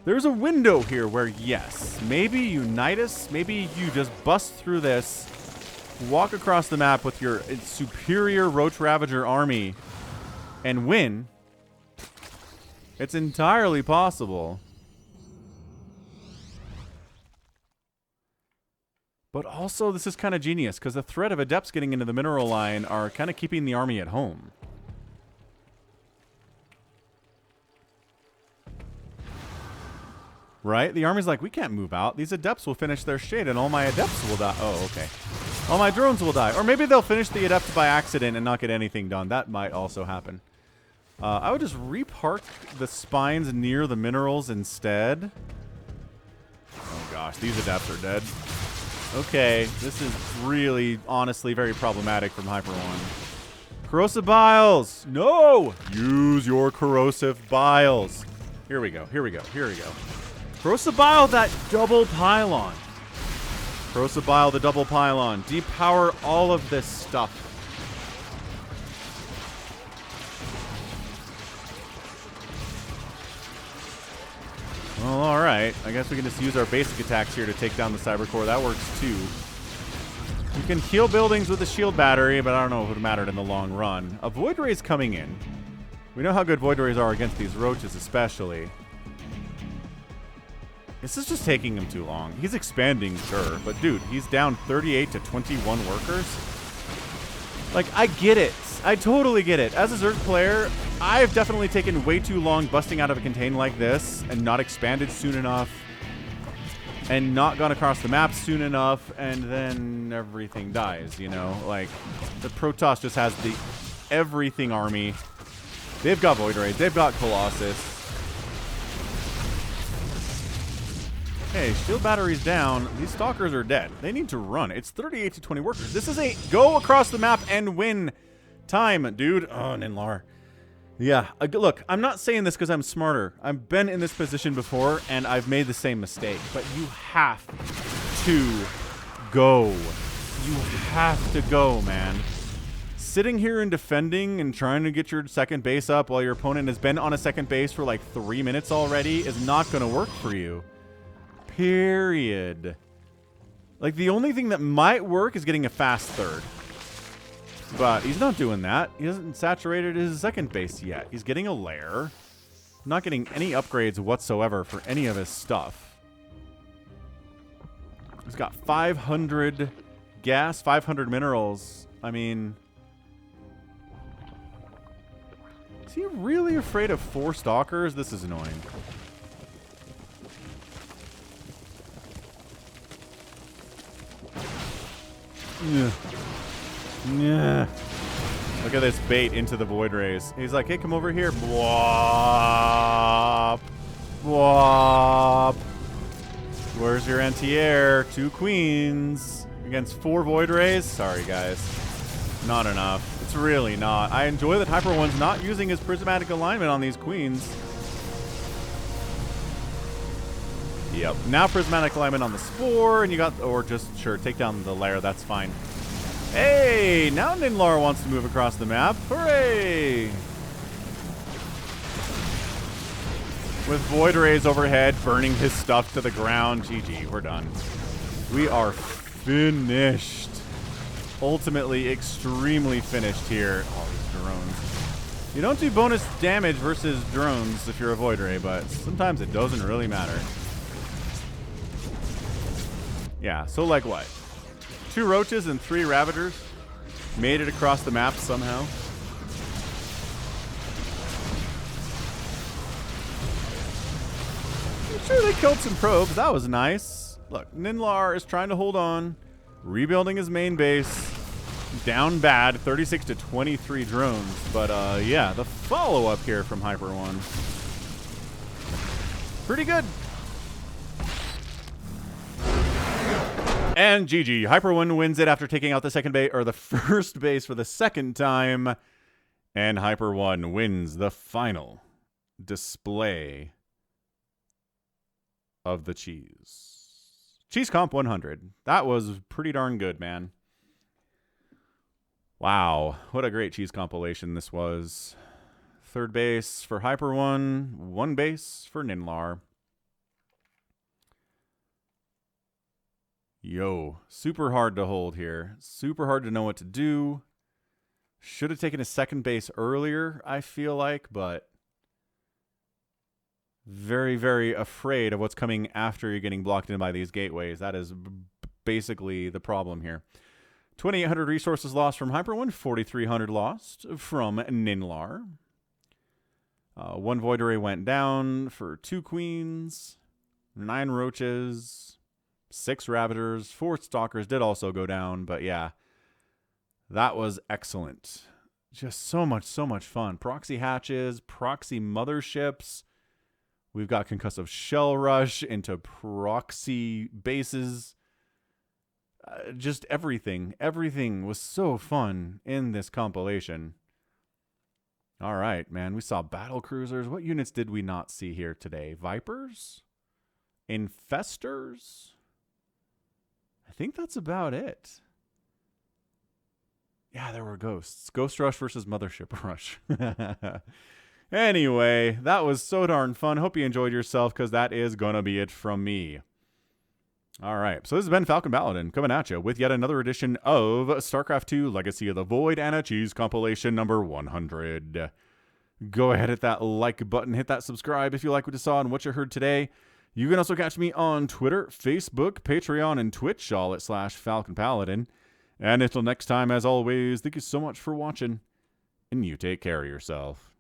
A: There's a window here where, yes, maybe unite us, maybe you just bust through this, walk across the map with your superior Roach Ravager army, and win. It's entirely possible. But also, this is kind of genius, because the threat of Adepts getting into the mineral line are kind of keeping the army at home. Right? The army's like, we can't move out. These Adepts will finish their shade, and all my Adepts will die. Oh, okay. All my drones will die. Or maybe they'll finish the Adepts by accident and not get anything done. That might also happen. I would just repark the spines near the minerals instead. Oh, gosh. These Adepts are dead. Okay. This is really, honestly, very problematic from Hyper One. Corrosive Biles! No! Use your Corrosive Biles. Here we go. Here we go. Here we go. Corrosive Bile that double pylon. Corrosive Bile the double pylon. Depower all of this stuff. Well, alright. I guess we can just use our basic attacks here to take down the Cyber Core. That works too. You can heal buildings with a shield battery, but I don't know if it would matter in the long run. A Void Ray's coming in. We know how good Void Rays are against these roaches especially. This is just taking him too long. He's expanding, sure, but dude, he's down 38 to 21 workers. Like, I get it. I totally get it. As a Zerg player, I've definitely taken way too long busting out of a contain like this and not expanded soon enough and not gone across the map soon enough, and then everything dies, you know? Like, the Protoss just has the everything army. They've got Void Rays. They've got Colossus. Okay, shield battery's down. These stalkers are dead. They need to run. It's 38 to 20 workers. This is a go across the map and win time, dude. Oh, Ninlar. Yeah, look, I'm not saying this because I'm smarter. I've been in this position before, and I've made the same mistake. But you have to go. You have to go, man. Sitting here and defending and trying to get your second base up while your opponent has been on a second base for like 3 minutes already is not going to work for you. Period. Like, the only thing that might work is getting a fast third. But he's not doing that. He hasn't saturated his second base yet. He's getting a lair. Not getting any upgrades whatsoever for any of his stuff. He's got 500 gas, 500 minerals. I mean, is he really afraid of 4 stalkers? This is annoying. Yeah. Yeah. Look at this bait into the Void Rays. He's like, hey, come over here. Bwop. Bwop. Where's your anti-air? 2 queens against 4 Void Rays? Sorry, guys. Not enough. It's really not. I enjoy that Hyper One's not using his prismatic alignment on these queens. Yep. Now prismatic alignment on the Spore, and you got, or just, sure, take down the lair. That's fine. Hey, now Ninlar wants to move across the map. Hooray! With Void Rays overhead, burning his stuff to the ground. GG, we're done. We are finished. Ultimately, extremely finished here. Oh, these drones. You don't do bonus damage versus drones if you're a Void Ray, but sometimes it doesn't really matter. Yeah, so like what? 2 roaches and 3 ravagers made it across the map somehow. I'm sure they killed some probes. That was nice. Look, Ninlar is trying to hold on, rebuilding his main base. Down bad, 36 to 23 drones. But yeah, the follow-up here from Hyper One. Pretty good. And GG. Hyper One wins it after taking out the second base, or the first base for the second time. And Hyper One wins the final display of the cheese. Cheese Comp 100. That was pretty darn good, man. Wow. What a great cheese compilation this was. 3rd base for Hyper One. 1 base for Ninlar. Yo, super hard to hold here. Super hard to know what to do. Should have taken a second base earlier, I feel like, but very, very afraid of what's coming after you're getting blocked in by these gateways. That is basically the problem here. 2,800 resources lost from Hyper One, 4,300 lost from Ninlar. 1 Void Ray went down for 2 queens, 9 roaches, 6 Ravagers, 4 Stalkers did also go down, but yeah, that was excellent. Just so much fun. Proxy hatches, proxy motherships. We've got concussive shell rush into proxy bases. Just everything. Everything was so fun in this compilation. All right, man. We saw battle cruisers. What units did we not see here today? Vipers? Infestors? I think that's about it. Yeah, there were ghosts. Ghost Rush versus Mothership Rush. Anyway, that was so darn fun. Hope you enjoyed yourself, because that is going to be it from me. All right, so this has been Falcon Paladin coming at you with yet another edition of StarCraft 2 Legacy of the Void and a Cheese compilation number 100. Go ahead, hit that like button, hit that subscribe if you like what you saw and what you heard today. You can also catch me on Twitter, Facebook, Patreon, and Twitch, all at /FalconPaladin. And until next time, as always, thank you so much for watching, and you take care of yourself.